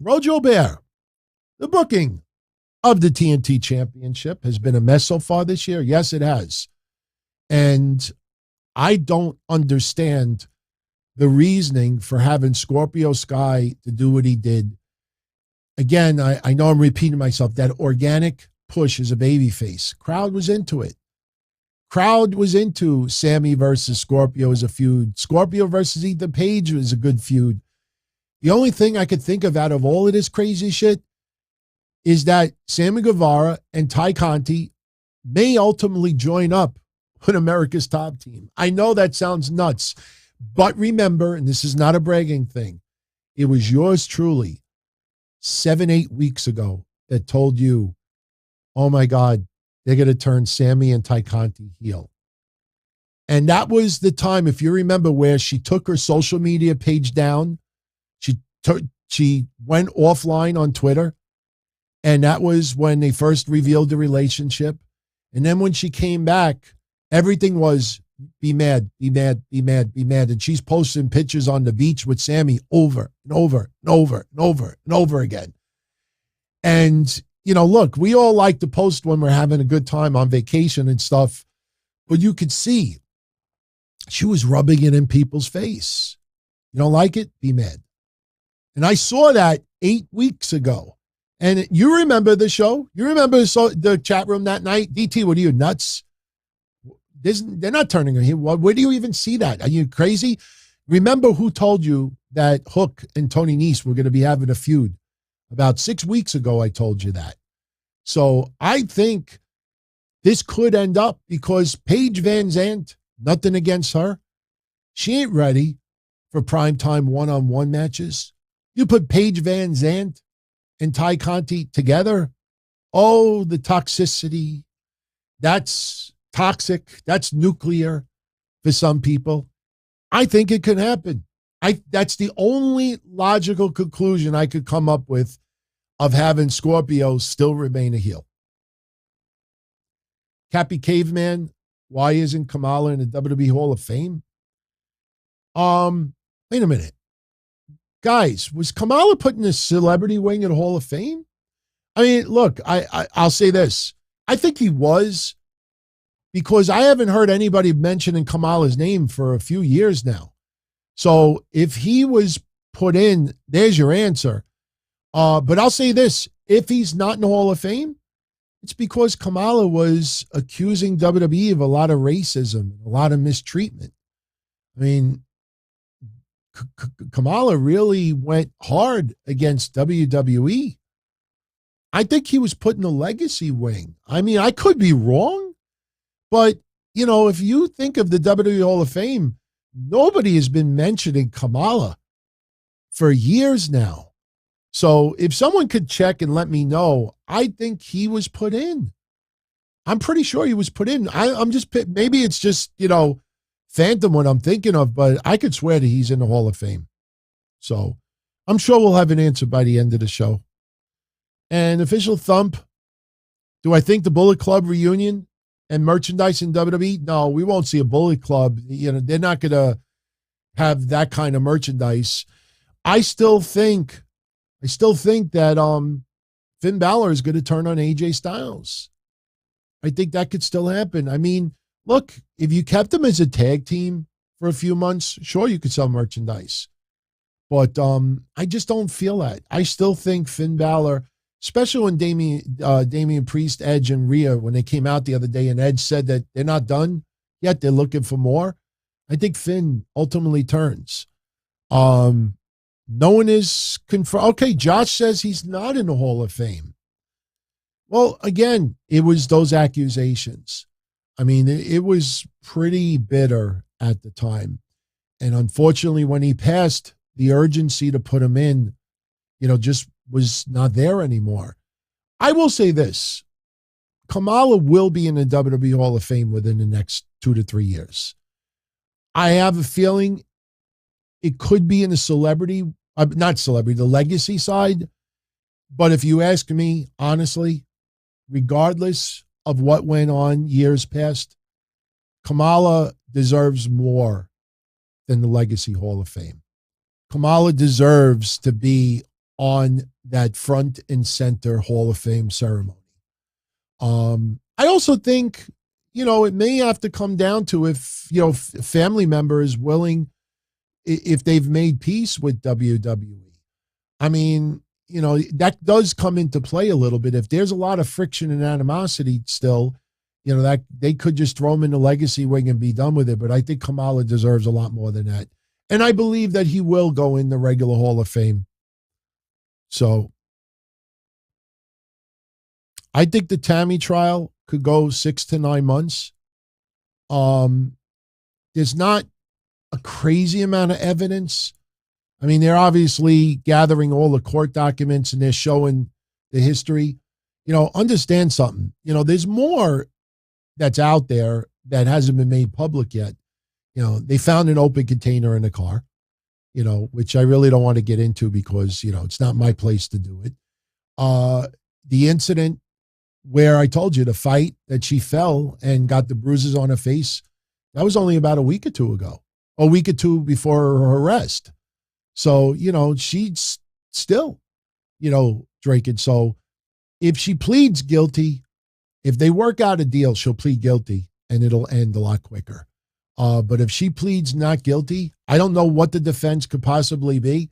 Rojo Bear, the booking of the TNT Championship has been a mess so far this year. Yes, it has. And I don't understand the reasoning for having Scorpio Sky to do what he did. Again, I know I'm repeating myself. That organic push as a babyface. Crowd was into it. Crowd was into Sammy versus Scorpio as a feud. Scorpio versus Ethan Page was a good feud. The only thing I could think of out of all of this crazy shit is that Sammy Guevara and Ty Conti may ultimately join up with America's Top Team. I know that sounds nuts, but remember, and this is not a bragging thing, it was yours truly 7-8 weeks ago that told you, oh my God, they're going to turn Sammy and Ty Conti heel. And that was the time, if you remember, where she took her social media page down. She went offline on Twitter. And that was when they first revealed the relationship. And then when she came back, everything was be mad, be mad, be mad, be mad. And she's posting pictures on the beach with Sammy over and over and over and over and over again. And, look, we all like to post when we're having a good time on vacation and stuff. But you could see she was rubbing it in people's face. You don't like it? Be mad. And I saw that 8 weeks ago. And you remember the show? You remember the chat room that night? DT, what are you, nuts? They're not turning her heel. Where do you even see that? Are you crazy? Remember who told you that Hook and Tony Nese were going to be having a feud? About 6 weeks ago, I told you that. So I think this could end up because Paige Van Zandt, nothing against her, she ain't ready for primetime one-on-one matches. You put Paige Van Zandt and Ty Conti together, oh, the toxicity. That's toxic. That's nuclear for some people. I think it could happen. That's the only logical conclusion I could come up with of having Scorpio still remain a heel. Cappy Caveman, why isn't Kamala in the WWE Hall of Fame? Wait a minute. Guys, was Kamala put in the celebrity wing at the Hall of Fame? I mean, look, I'll say this. I think he was, because I haven't heard anybody mentioning Kamala's name for a few years now. So if he was put in, there's your answer. But I'll say this. If he's not in the Hall of Fame, it's because Kamala was accusing WWE of a lot of racism, a lot of mistreatment. I mean, Kamala really went hard against WWE. I think he was put in the legacy wing. I mean, I could be wrong, but, you know, if you think of the WWE Hall of Fame, nobody has been mentioning Kamala for years now. So if someone could check and let me know, I think he was put in. I'm pretty sure he was put in. I'm just, maybe it's just, you know, phantom what I'm thinking of, but I could swear that he's in the Hall of Fame. So I'm sure we'll have an answer by the end of the show. And official thump, do I think the Bullet Club reunion and merchandise in WWE? No, we won't see a Bullet Club. You know, they're not going to have that kind of merchandise. I still think that Finn Balor is going to turn on AJ Styles. I think that could still happen. I mean, look, if you kept them as a tag team for a few months, sure, you could sell merchandise. But I just don't feel that. I still think Finn Balor, especially when Damian Priest, Edge, and Rhea, when they came out the other day and Edge said that they're not done yet, they're looking for more, I think Finn ultimately turns. No one is confirmed. Okay, Josh says he's not in the Hall of Fame. Well, again, it was those accusations. I mean, it was pretty bitter at the time. And unfortunately, when he passed, the urgency to put him in, you know, just was not there anymore. I will say this. Kamala will be in the WWE Hall of Fame within the next 2 to 3 years. I have a feeling it could be in the the legacy side. But if you ask me, honestly, regardless of what went on years past, Kamala deserves more than the Legacy Hall of Fame. Kamala deserves to be on that front and center Hall of Fame ceremony. I also think, you know, it may have to come down to if, you know, family member is willing, if they've made peace with WWE. I mean, you know, that does come into play a little bit. If there's a lot of friction and animosity still, you know, that they could just throw him in the legacy wing and be done with it. But I think Kamala deserves a lot more than that. And I believe that he will go in the regular Hall of Fame. So I think the Tammy trial could go 6 to 9 months. There's not a crazy amount of evidence. I mean, they're obviously gathering all the court documents and they're showing the history. You know, understand something. You know, there's more that's out there that hasn't been made public yet. You know, they found an open container in the car, you know, which I really don't want to get into because, you know, it's not my place to do it. The incident where I told you the fight that she fell and got the bruises on her face, that was only about a week or two ago, a week or two before her arrest. So, you know, she's still, you know, drinking. So if she pleads guilty, if they work out a deal, she'll plead guilty and it'll end a lot quicker. But if she pleads not guilty, I don't know what the defense could possibly be.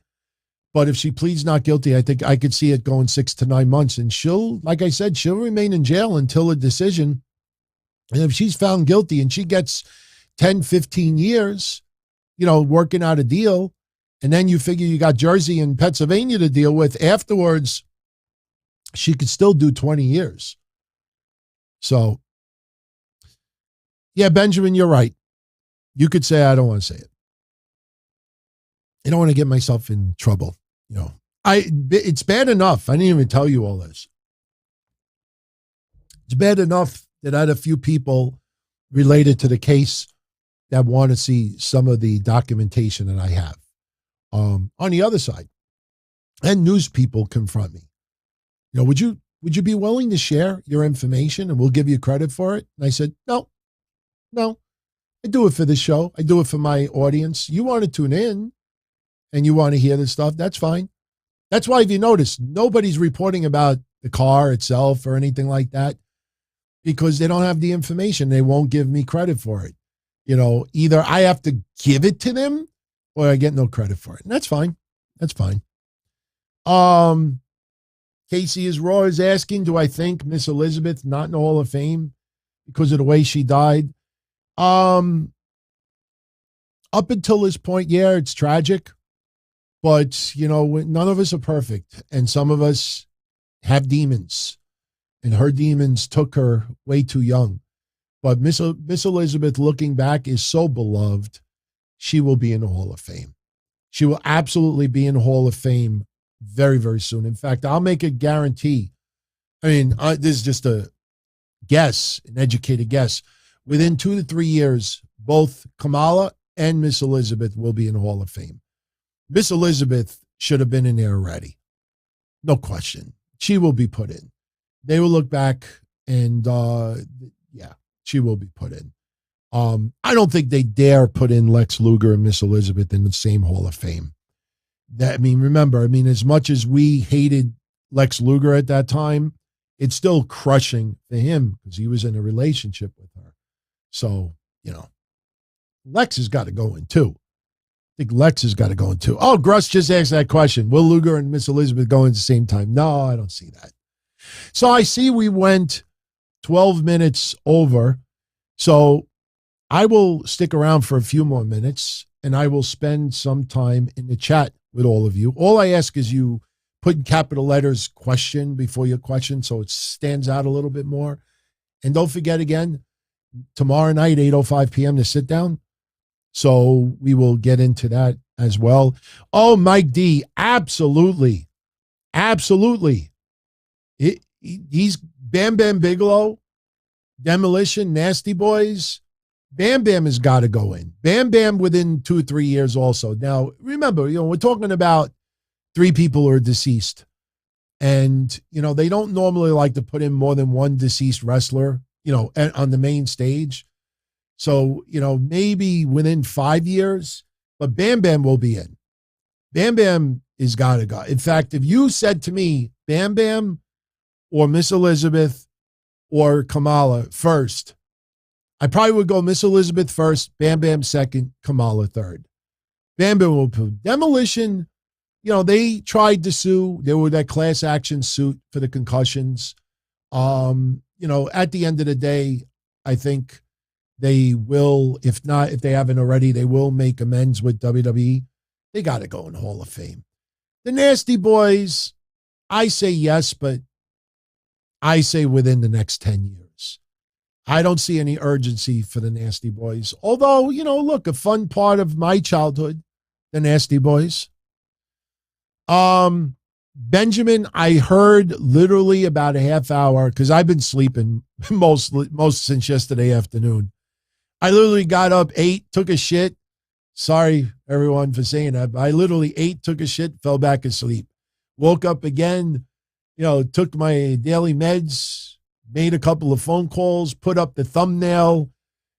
But if she pleads not guilty, I think I could see it going 6 to 9 months. And she'll, like I said, she'll remain in jail until a decision. And if she's found guilty and she gets 10, 15 years, you know, working out a deal, and then you figure you got Jersey and Pennsylvania to deal with afterwards, she could still do 20 years. So Yeah, Benjamin, you're right. You could say I don't want to say it. I don't want to get myself in trouble. You know, it's bad enough. I didn't even tell you all this. It's bad enough that I had a few people related to the case that want to see some of the documentation that I have. On the other side, and news people confront me. You know, would you be willing to share your information and we'll give you credit for it? And I said, no. I do it for the show. I do it for my audience. You want to tune in and you want to hear this stuff, that's fine. That's why, if you notice, nobody's reporting about the car itself or anything like that because they don't have the information. They won't give me credit for it. You know, either I have to give it to them or I get no credit for it. And that's fine. That's fine. Casey is Raw is asking, do I think Miss Elizabeth not in the Hall of Fame because of the way she died? Up until this point, yeah, it's tragic. But, you know, none of us are perfect. And some of us have demons. And her demons took her way too young. But Miss Elizabeth, looking back, is so beloved. She will be in the Hall of Fame. She will absolutely be in the Hall of Fame very, very soon. In fact, I'll make a guarantee. I mean, this is just a guess, an educated guess. Within 2 to 3 years, both Kamala and Miss Elizabeth will be in the Hall of Fame. Miss Elizabeth should have been in there already. No question. She will be put in. They will look back and, yeah, she will be put in. I don't think they dare put in Lex Luger and Miss Elizabeth in the same Hall of Fame. Remember, as much as we hated Lex Luger at that time, it's still crushing for him because he was in a relationship with her. So, you know, Lex has got to go in too. I think Lex has got to go in too. Oh, Gruss just asked that question. Will Luger and Miss Elizabeth go in at the same time? No, I don't see that. So I see we went 12 minutes over. So I will stick around for a few more minutes and I will spend some time in the chat with all of you. All I ask is you put in capital letters question before your question so it stands out a little bit more. And don't forget again, tomorrow night, 8:05 p.m. to sit down. So we will get into that as well. Oh, Mike D, absolutely. Absolutely. He's Bam Bam Bigelow, Demolition, Nasty Boys. Bam Bam has got to go in. Bam Bam within 2 or 3 years also. Now, remember, we're talking about 3 people who are deceased. And, they don't normally like to put in more than one deceased wrestler, on the main stage. So, maybe within 5 years, but Bam Bam will be in. Bam Bam is got to go. In fact, if you said to me, Bam Bam or Miss Elizabeth or Kamala first, I probably would go Miss Elizabeth first, Bam Bam second, Kamala third. Bam Bam will put Demolition. They tried to sue. There were that class action suit for the concussions. At the end of the day, I think they will, if they haven't already, they will make amends with WWE. They got to go in Hall of Fame. The Nasty Boys, I say yes, but I say within the next 10 years. I don't see any urgency for the Nasty Boys. Although, look, a fun part of my childhood, the Nasty Boys. Benjamin, I heard literally about a half hour because I've been sleeping most since yesterday afternoon. I literally got up, ate, took a shit. Sorry, everyone, for saying that. But I literally ate, took a shit, fell back asleep. Woke up again, took my daily meds, made a couple of phone calls, put up the thumbnail,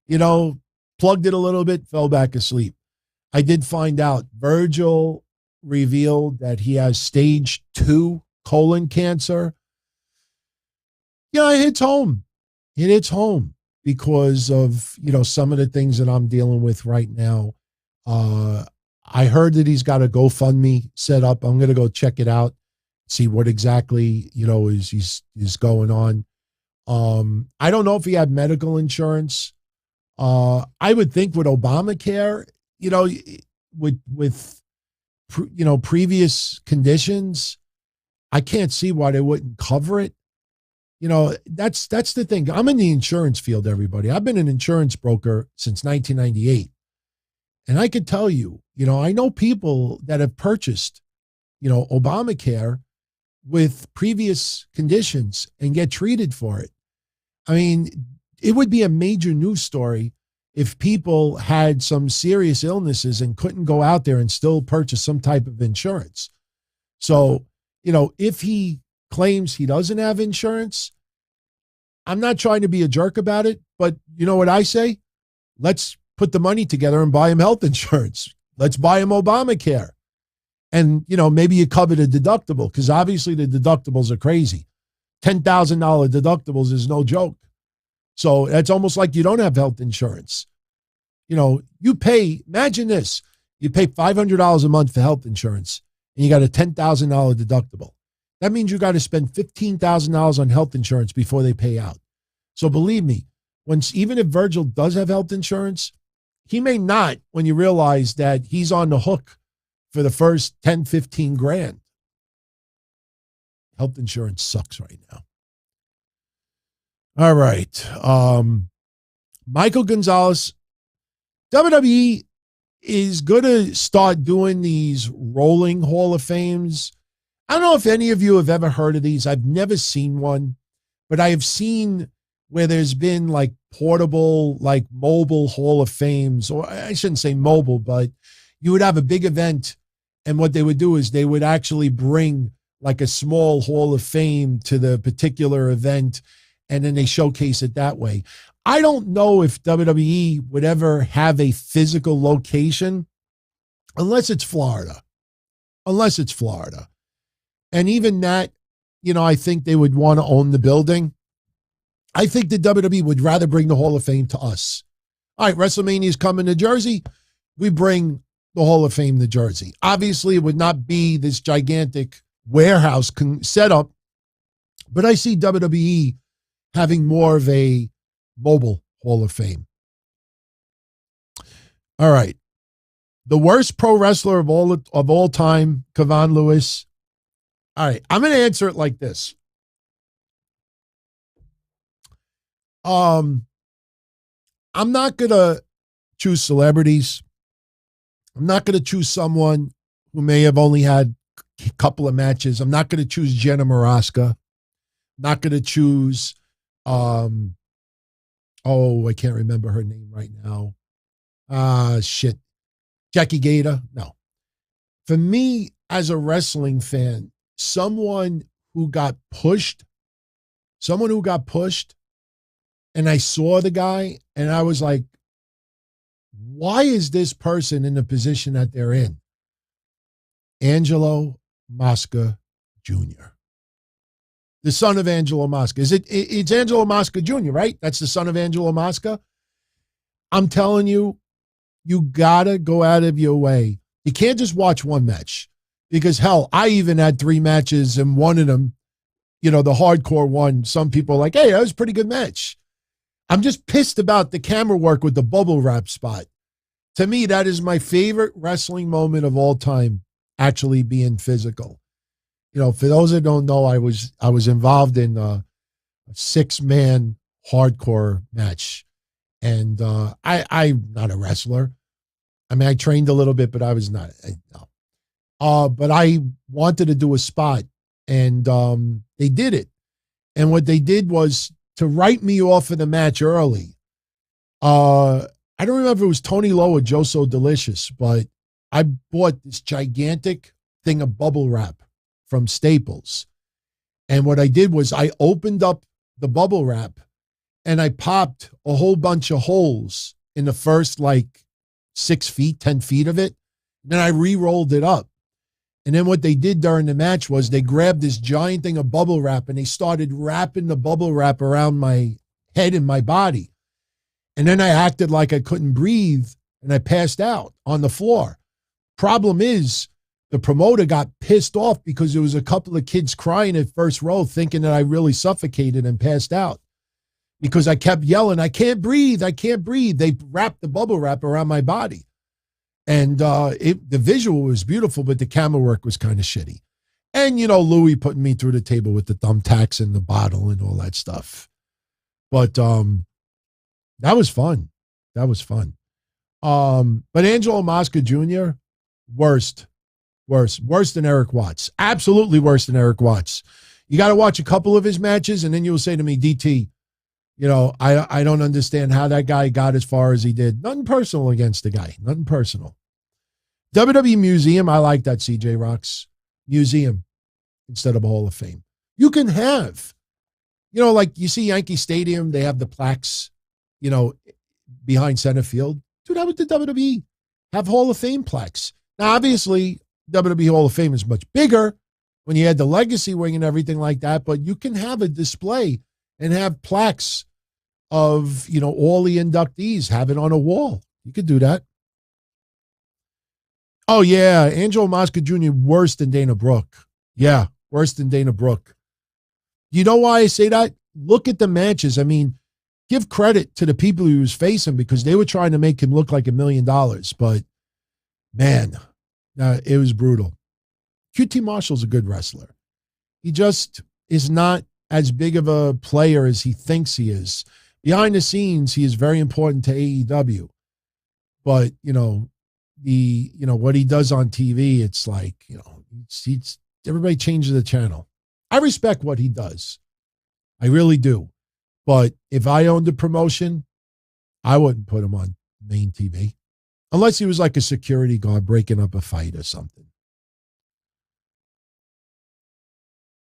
plugged it a little bit, fell back asleep. I did find out Virgil revealed that he has stage 2 colon cancer. It hits home. It hits home because of, some of the things that I'm dealing with right now. I heard that he's got a GoFundMe set up. I'm going to go check it out, see what exactly, is going on. I don't know if he had medical insurance. I would think with Obamacare, with previous conditions, I can't see why they wouldn't cover it. That's the thing. I'm in the insurance field, everybody. I've been an insurance broker since 1998. And I could tell you, I know people that have purchased, Obamacare with previous conditions and get treated for it. I mean, it would be a major news story if people had some serious illnesses and couldn't go out there and still purchase some type of insurance. So, if he claims he doesn't have insurance, I'm not trying to be a jerk about it, but you know what I say? Let's put the money together and buy him health insurance. Let's buy him Obamacare. And, maybe you cover the deductible, because obviously the deductibles are crazy. $10,000 deductibles is no joke. So it's almost like you don't have health insurance. You pay, imagine this, you pay $500 a month for health insurance and you got a $10,000 deductible. That means you got to spend $15,000 on health insurance before they pay out. So believe me, even if Virgil does have health insurance, he may not when you realize that he's on the hook for the first 10, 15 grand. Health insurance sucks right now. All right. Michael Gonzalez, WWE is going to start doing these rolling Hall of Fames. I don't know if any of you have ever heard of these. I've never seen one, but I have seen where there's been like portable, like mobile Hall of Fames, or I shouldn't say mobile, but you would have a big event. And what they would do is they would actually bring like a small Hall of Fame to the particular event, and then they showcase it that way. I don't know if WWE would ever have a physical location unless it's Florida. And even that, I think they would want to own the building. I think the WWE would rather bring the Hall of Fame to us. All right, WrestleMania is coming to Jersey. We bring the Hall of Fame to Jersey. Obviously, it would not be this gigantic warehouse setup, but I see WWE having more of a mobile Hall of Fame. All right. The worst pro wrestler of all time, Kevon Lewis. All right. I'm going to answer it like this. I'm not going to choose celebrities. I'm not going to choose someone who may have only had a couple of matches. I'm not going to choose Jenna Maraska. Not going to choose I can't remember her name right now. Jackie Gator. No. For me, as a wrestling fan, someone who got pushed, and I saw the guy, and I was like, why is this person in the position that they're in? Angelo Mosca Jr., the son of Angelo Mosca. It's Angelo Mosca Jr., right? That's the son of Angelo Mosca. I'm telling you, you gotta go out of your way. You can't just watch one match, because hell, I even had 3 matches, and one of them, the hardcore one, some people are like, hey, that was a pretty good match. I'm just pissed about the camera work with the bubble wrap spot. To me, that is my favorite wrestling moment of all time, actually being physical. For those that don't know, I was involved in a 6-man hardcore match. And I'm not a wrestler. I mean, I trained a little bit, but I was not. But I wanted to do a spot, and they did it. And what they did was to write me off of the match early. I don't remember if it was Tony Lowe or Joe So Delicious, but I bought this gigantic thing of bubble wrap from Staples. And what I did was I opened up the bubble wrap and I popped a whole bunch of holes in the first 6 feet, 10 feet of it. Then I re-rolled it up. And then what they did during the match was they grabbed this giant thing of bubble wrap and they started wrapping the bubble wrap around my head and my body. And then I acted like I couldn't breathe and I passed out on the floor. Problem is, the promoter got pissed off because there was a couple of kids crying at first row thinking that I really suffocated and passed out because I kept yelling, I can't breathe, I can't breathe. They wrapped the bubble wrap around my body. And the visual was beautiful, but the camera work was kind of shitty. And, Louis putting me through the table with the thumbtacks and the bottle and all that stuff. But that was fun. That was fun. But Angelo Mosca Jr., worse than Eric Watts. Absolutely worse than Eric Watts. You got to watch a couple of his matches, and then you'll say to me, DT, I don't understand how that guy got as far as he did. Nothing personal against the guy. Nothing personal. WWE Museum, I like that, CJ Rocks. Museum instead of a Hall of Fame. You can have, like you see Yankee Stadium, they have the plaques, behind center field. Do that with the WWE. Have Hall of Fame plaques. Now, obviously, WWE Hall of Fame is much bigger when you had the legacy wing and everything like that, but you can have a display and have plaques of, all the inductees, have it on a wall. You could do that. Oh, yeah, Angelo Mosca Jr., worse than Dana Brooke. Yeah, worse than Dana Brooke. You know why I say that? Look at the matches. I mean, give credit to the people he was facing because they were trying to make him look like $1 million. But, man, it was brutal. QT Marshall's a good wrestler. He just is not as big of a player as he thinks he is. Behind the scenes, he is very important to AEW. But, what he does on TV, it's like, everybody changes the channel. I respect what he does. I really do. But if I owned a promotion, I wouldn't put him on main TV. Unless he was like a security guard breaking up a fight or something.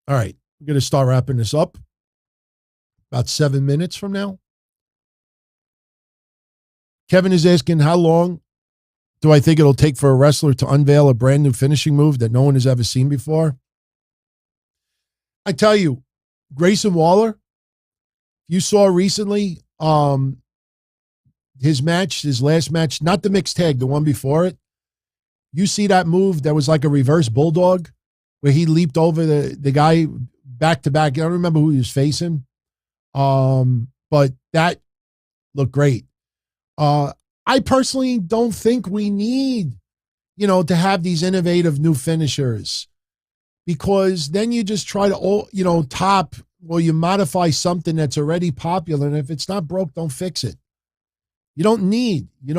All right. We're going to start wrapping this up. About 7 minutes from now. Kevin is asking, how long do I think it'll take for a wrestler to unveil a brand new finishing move that no one has ever seen before? I tell you, Grayson Waller, you saw recently his last match, not the mixed tag, the one before it. You see that move that was like a reverse bulldog where he leaped over the guy back to back. I don't remember who he was facing. But that looked great. I personally don't think we need, to have these innovative new finishers because then you just try to, top, well, you modify something that's already popular. And if it's not broke, don't fix it. You don't need to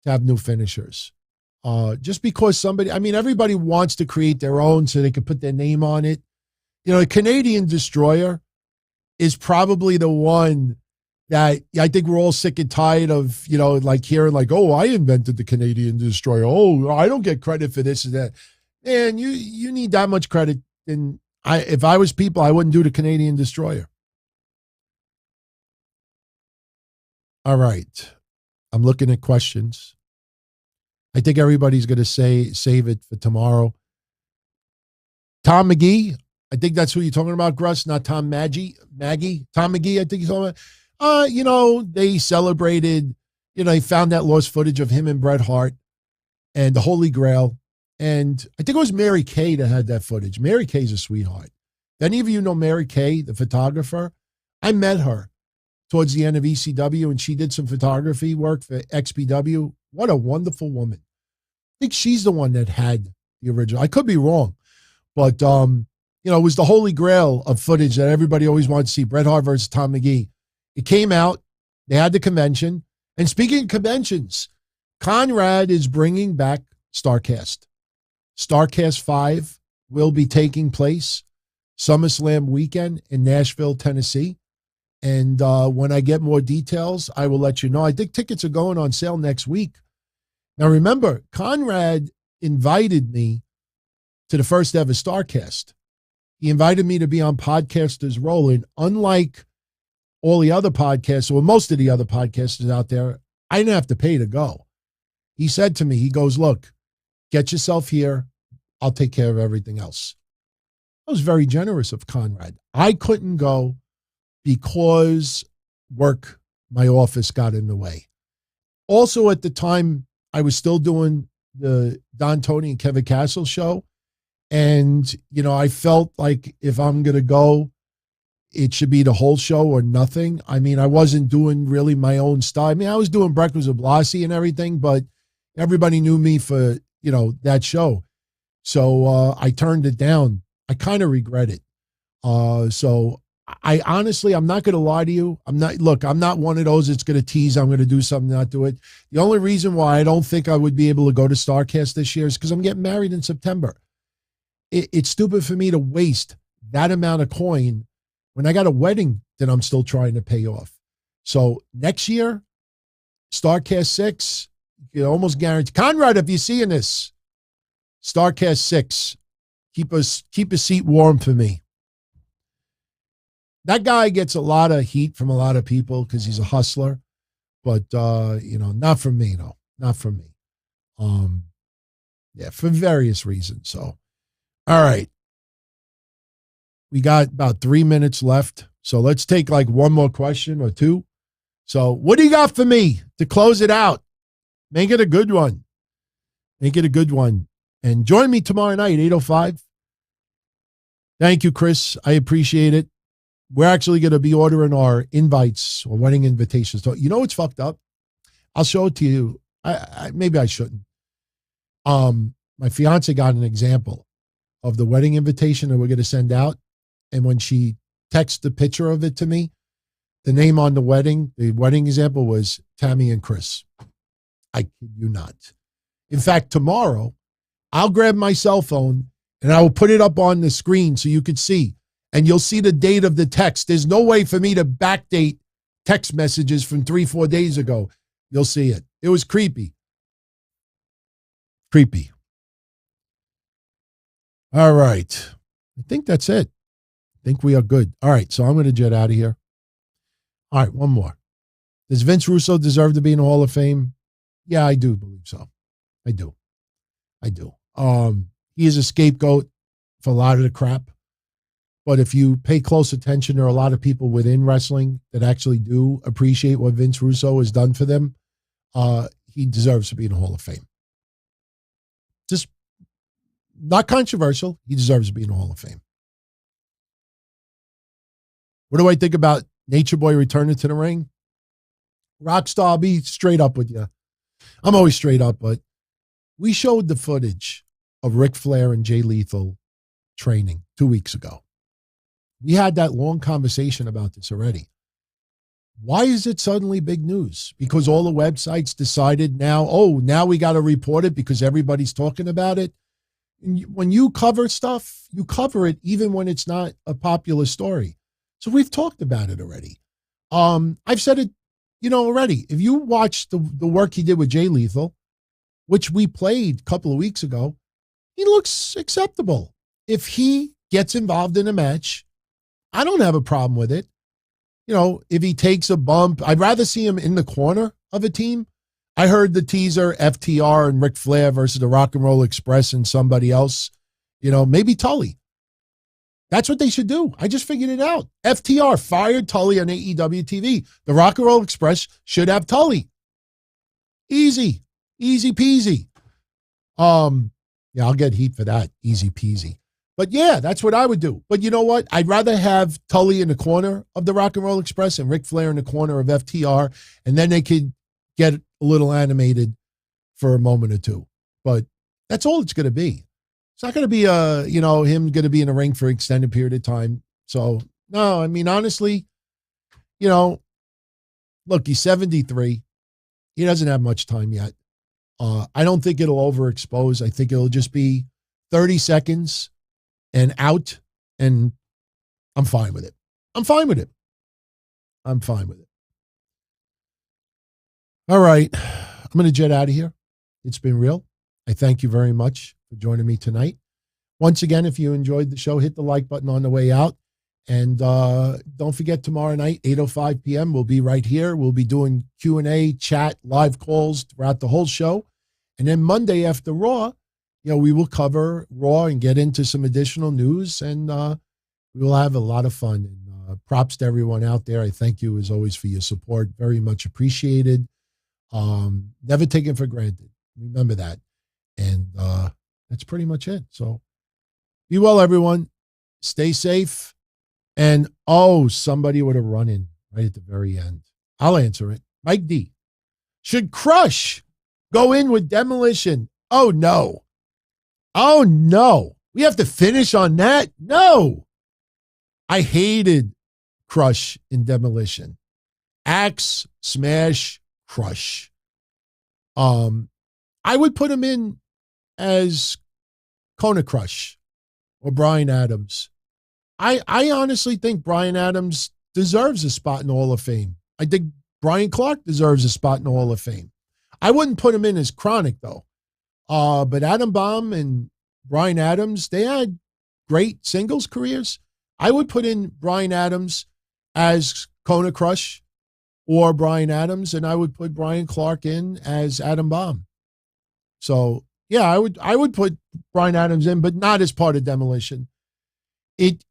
have new finishers. Just because everybody wants to create their own so they can put their name on it. A Canadian Destroyer is probably the one that I think we're all sick and tired of, like hearing like, oh, I invented the Canadian Destroyer. Oh, I don't get credit for this and that. Man, you need that much credit. And if I was people, I wouldn't do the Canadian Destroyer. All right. I'm looking at questions. I think everybody's going to save it for tomorrow. Tom McGee, I think that's who you're talking about, Gruss, not Tom Maggie. Tom McGee, I think you're talking about. They celebrated, they found that lost footage of him and Bret Hart and the Holy Grail. And I think it was Mary Kay that had that footage. Mary Kay's a sweetheart. If any of you know Mary Kay, the photographer, I met her towards the end of ECW and she did some photography work for XPW. What a wonderful woman. I think she's the one that had the original. I could be wrong, but it was the Holy Grail of footage that everybody always wanted to see, Bret Hart versus Tom McGee. It came out. They had the convention. And speaking of conventions, Conrad is bringing back StarCast. StarCast 5 will be taking place SummerSlam weekend in Nashville, Tennessee. And when I get more details, I will let you know. I think tickets are going on sale next week. Now, remember, Conrad invited me to the first ever StarCast. He invited me to be on Podcasters Rolling. Unlike all the other podcasts, or most of the other podcasters out there, I didn't have to pay to go. He said to me, he goes, look, get yourself here. I'll take care of everything else. That was very generous of Conrad. I couldn't go because work, my office got in the way. Also, at the time, I was still doing the Don Tony and Kevin Castle show. And, I felt like if I'm going to go, it should be the whole show or nothing. I wasn't doing really my own style. I was doing Breakfast with Blassie and everything, but, Everybody knew me for, that show. So I turned it down. I kind of regret it. So I honestly, I'm not going to lie to you. I'm not one of those that's going to tease. I'm going to do something, not do it. The only reason why I don't think I would be able to go to StarCast this year is because I'm getting married in September. It's stupid for me to waste that amount of coin when I got a wedding that I'm still trying to pay off. So next year, StarCast 6, you can almost guarantee. Conrad, if you're seeing this, StarCast 6, keep a seat warm for me. That guy gets a lot of heat from a lot of people because he's a hustler, but not from me, no, not from me. For various reasons. So, all right, we got about 3 minutes left, so let's take like one more question or two. So, what do you got for me to close it out? Make it a good one. Make it a good one, and join me tomorrow night, 8:05. Thank you, Chris. I appreciate it. We're actually going to be ordering our invites or wedding invitations. So, you know what's fucked up? I'll show it to you. Maybe I shouldn't. My fiance got an example of the wedding invitation that we're going to send out. And when she texted the picture of it to me, the name on the wedding example was Tammy and Chris. I kid you not. In fact, tomorrow, I'll grab my cell phone and I will put it up on the screen so you could see. And you'll see the date of the text. There's no way for me to backdate text messages from 3-4 days ago. You'll see it. It was creepy. Creepy. All right. I think that's it. I think we are good. All right. So I'm going to jet out of here. All right. One more. Does Vince Russo deserve to be in the Hall of Fame? Yeah, I do believe so. I do. He is a scapegoat for a lot of the crap. But if you pay close attention, there are a lot of people within wrestling that actually do appreciate what Vince Russo has done for them. He deserves to be in the Hall of Fame. Just not controversial. He deserves to be in the Hall of Fame. What do I think about Nature Boy returning to the ring? Rockstar, I'll be straight up with you. I'm always straight up, but we showed the footage of Ric Flair and Jay Lethal training 2 weeks ago. We had that long conversation about this already. Why is it suddenly big news? Because all the websites decided now we got to report it because everybody's talking about it. And when you cover stuff, you cover it even when it's not a popular story. So we've talked about it already. I've said it, already. If you watch the work he did with Jay Lethal, which we played a couple of weeks ago, he looks acceptable. If he gets involved in a match, I don't have a problem with it. If he takes a bump, I'd rather see him in the corner of a team. I heard the teaser, FTR and Ric Flair versus the Rock and Roll Express and somebody else, maybe Tully. That's what they should do. I just figured it out. FTR fired Tully on AEW TV. The Rock and Roll Express should have Tully. Easy peasy. I'll get heat for that. Easy peasy. But yeah, that's what I would do. But you know what? I'd rather have Tully in the corner of the Rock and Roll Express and Ric Flair in the corner of FTR, and then they could get a little animated for a moment or two. But that's all it's going to be. It's not going to be him going to be in the ring for an extended period of time. So no, I mean, honestly, look, he's 73. He doesn't have much time yet. I don't think it'll overexpose. I think it'll just be 30 seconds and out, and I'm fine with it. I'm fine with it. All right. I'm going to jet out of here. It's been real. I thank you very much for joining me tonight. Once again, if you enjoyed the show, hit the like button on the way out. And don't forget, tomorrow night, 8:05 p.m., we'll be right here. We'll be doing Q&A, chat, live calls throughout the whole show. And then Monday after Raw, we will cover Raw and get into some additional news, and we will have a lot of fun. And props to everyone out there. I thank you, as always, for your support. Very much appreciated. Never taken for granted. Remember that. And that's pretty much it. So be well, everyone. Stay safe. And, somebody would have run in right at the very end. I'll answer it. Mike D. Should Crush go in with Demolition. Oh, no. Oh, no. We have to finish on that? No. I hated Crush in Demolition. Axe, Smash, Crush. I would put him in as Kona Crush or Bryan Adams. I honestly think Bryan Adams deserves a spot in the Hall of Fame. I think Brian Clark deserves a spot in the Hall of Fame. I wouldn't put him in as Chronic, though. But Adam Bomb and Bryan Adams, they had great singles careers. I would put in Bryan Adams as Kona Crush or Bryan Adams, and I would put Brian Clark in as Adam Bomb. So, yeah, I would put Bryan Adams in, but not as part of Demolition. It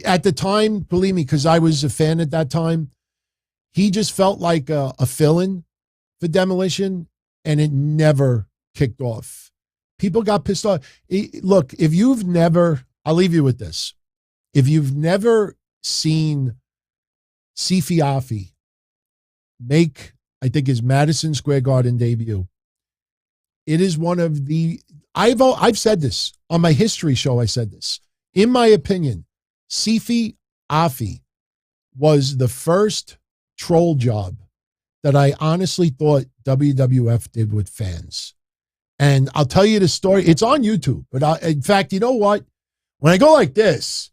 at the time, believe me, because I was a fan at that time, he just felt like a fill-in for Demolition, and it never kicked off. People got pissed off. Look, if you've never, I'll leave you with this. If you've never seen Sifi Afi make, I think, his Madison Square Garden debut, it is one of the, I've said this on my history show. I said this. In my opinion, Sifi Afi was the first troll job that I honestly thought WWF did with fans. And I'll tell you the story. It's on YouTube. But in fact, you know what? When I go like this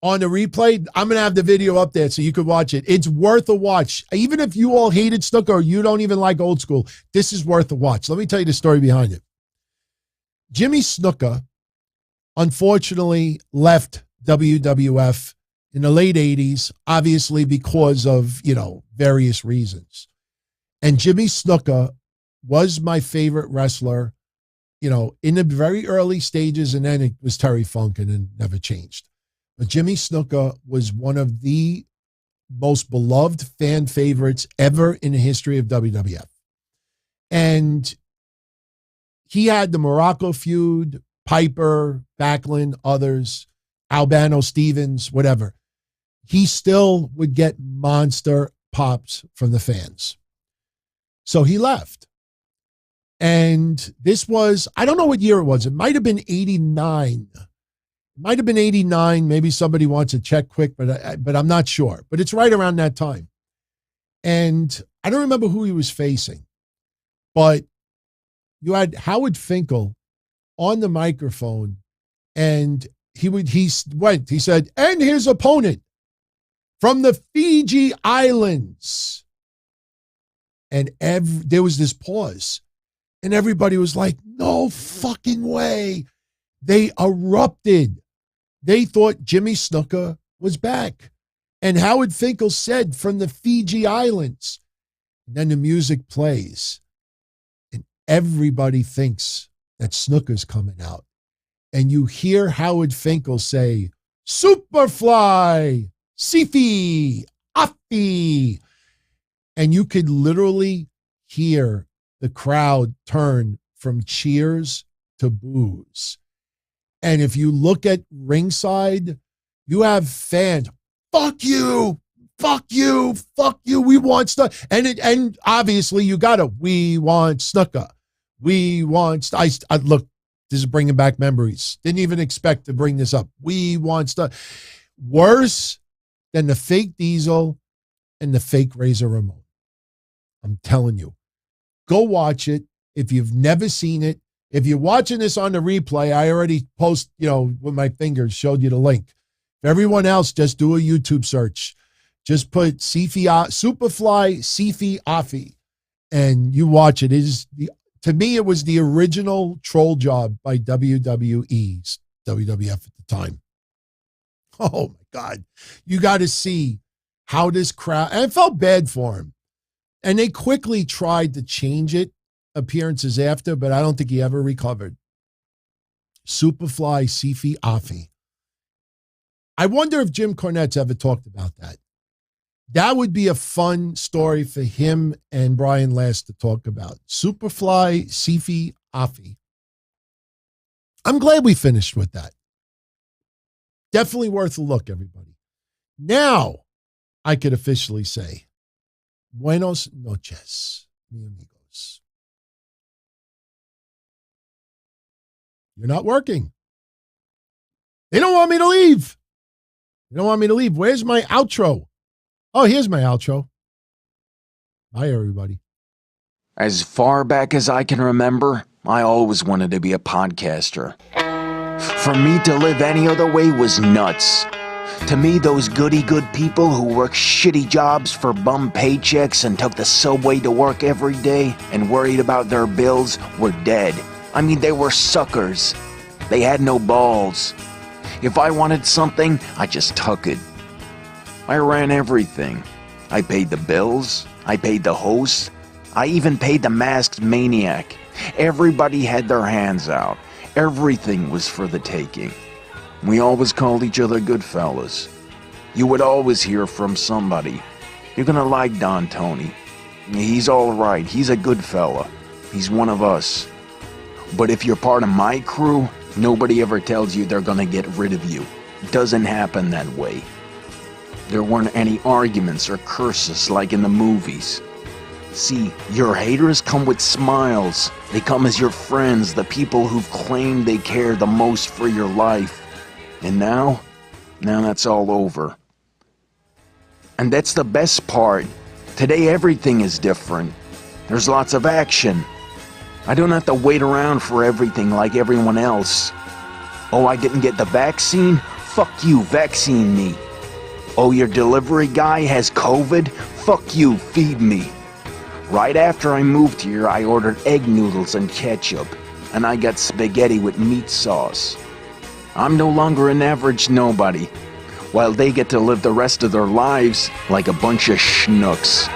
on the replay, I'm going to have the video up there so you could watch it. It's worth a watch. Even if you all hated Snuka or you don't even like old school, this is worth a watch. Let me tell you the story behind it. Jimmy Snuka, unfortunately, left WWF in the late 80s, obviously because of, various reasons. And Jimmy Snuka was my favorite wrestler, in the very early stages, and then it was Terry Funk and it never changed. But Jimmy Snuka was one of the most beloved fan favorites ever in the history of WWF. And he had the Morocco feud, Piper, Backlund, others, Albano Stevens, whatever. He still would get monster pops from the fans. So he left. And this was, I don't know what year it was. It might have been 89. It might have been 89. Maybe somebody wants to check quick, but I'm not sure. But it's right around that time. And I don't remember who he was facing. But you had Howard Finkel on the microphone, and he said, and his opponent from the Fiji Islands. And there was this pause. And everybody was like, no fucking way. They erupted. They thought Jimmy Snuka was back. And Howard Finkel said, from the Fiji Islands. And then the music plays. And everybody thinks that Snuka's coming out. And you hear Howard Finkel say, Superfly, Sifi, Afi. And you could literally hear the crowd turn from cheers to boos. And if you look at ringside, you have fans, fuck you, fuck you, fuck you, we want Snuka. And obviously you got to, we want Snuka. We want, I look, this is bringing back memories. Didn't even expect to bring this up. We want Snuka. Worse than the fake Diesel and the fake Razor Ramon. I'm telling you. Go watch it. If you've never seen it, if you're watching this on the replay, I already post, with my fingers, showed you the link. For everyone else, just do a YouTube search. Just put Superfly Sifi Afi, and you watch it. To me, it was the original troll job by WWE's WWF at the time. Oh my God. You got to see how this crowd, and I felt bad for him. And they quickly tried to change it appearances after, but I don't think he ever recovered. Superfly Sifi Afi. I wonder if Jim Cornette's ever talked about that. That would be a fun story for him and Brian Last to talk about. Superfly Sifi Afi. I'm glad we finished with that. Definitely worth a look, everybody. Now, I could officially say, Buenos noches, mi amigos. You're not working. They don't want me to leave. They don't want me to leave. Where's my outro? Oh, here's my outro. Bye, everybody. As far back as I can remember, I always wanted to be a podcaster. For me to live any other way was nuts. To me, those goody-good people who worked shitty jobs for bum paychecks and took the subway to work every day and worried about their bills were dead. I mean, they were suckers. They had no balls. If I wanted something, I just took it. I ran everything. I paid the bills. I paid the host. I even paid the masked maniac. Everybody had their hands out. Everything was for the taking. We always called each other good fellas. You would always hear from somebody. You're gonna like Don Tony. He's alright. He's a good fella. He's one of us. But if you're part of my crew, nobody ever tells you they're gonna get rid of you. It doesn't happen that way. There weren't any arguments or curses like in the movies. See, your haters come with smiles. They come as your friends, the people who've claimed they care the most for your life. And now that's all over. And that's the best part. Today everything is different. There's lots of action. I don't have to wait around for everything like everyone else. Oh, I didn't get the vaccine? Fuck you, vaccine me. Oh, your delivery guy has COVID? Fuck you, feed me. Right after I moved here, I ordered egg noodles and ketchup, and I got spaghetti with meat sauce. I'm no longer an average nobody, while they get to live the rest of their lives like a bunch of schnooks.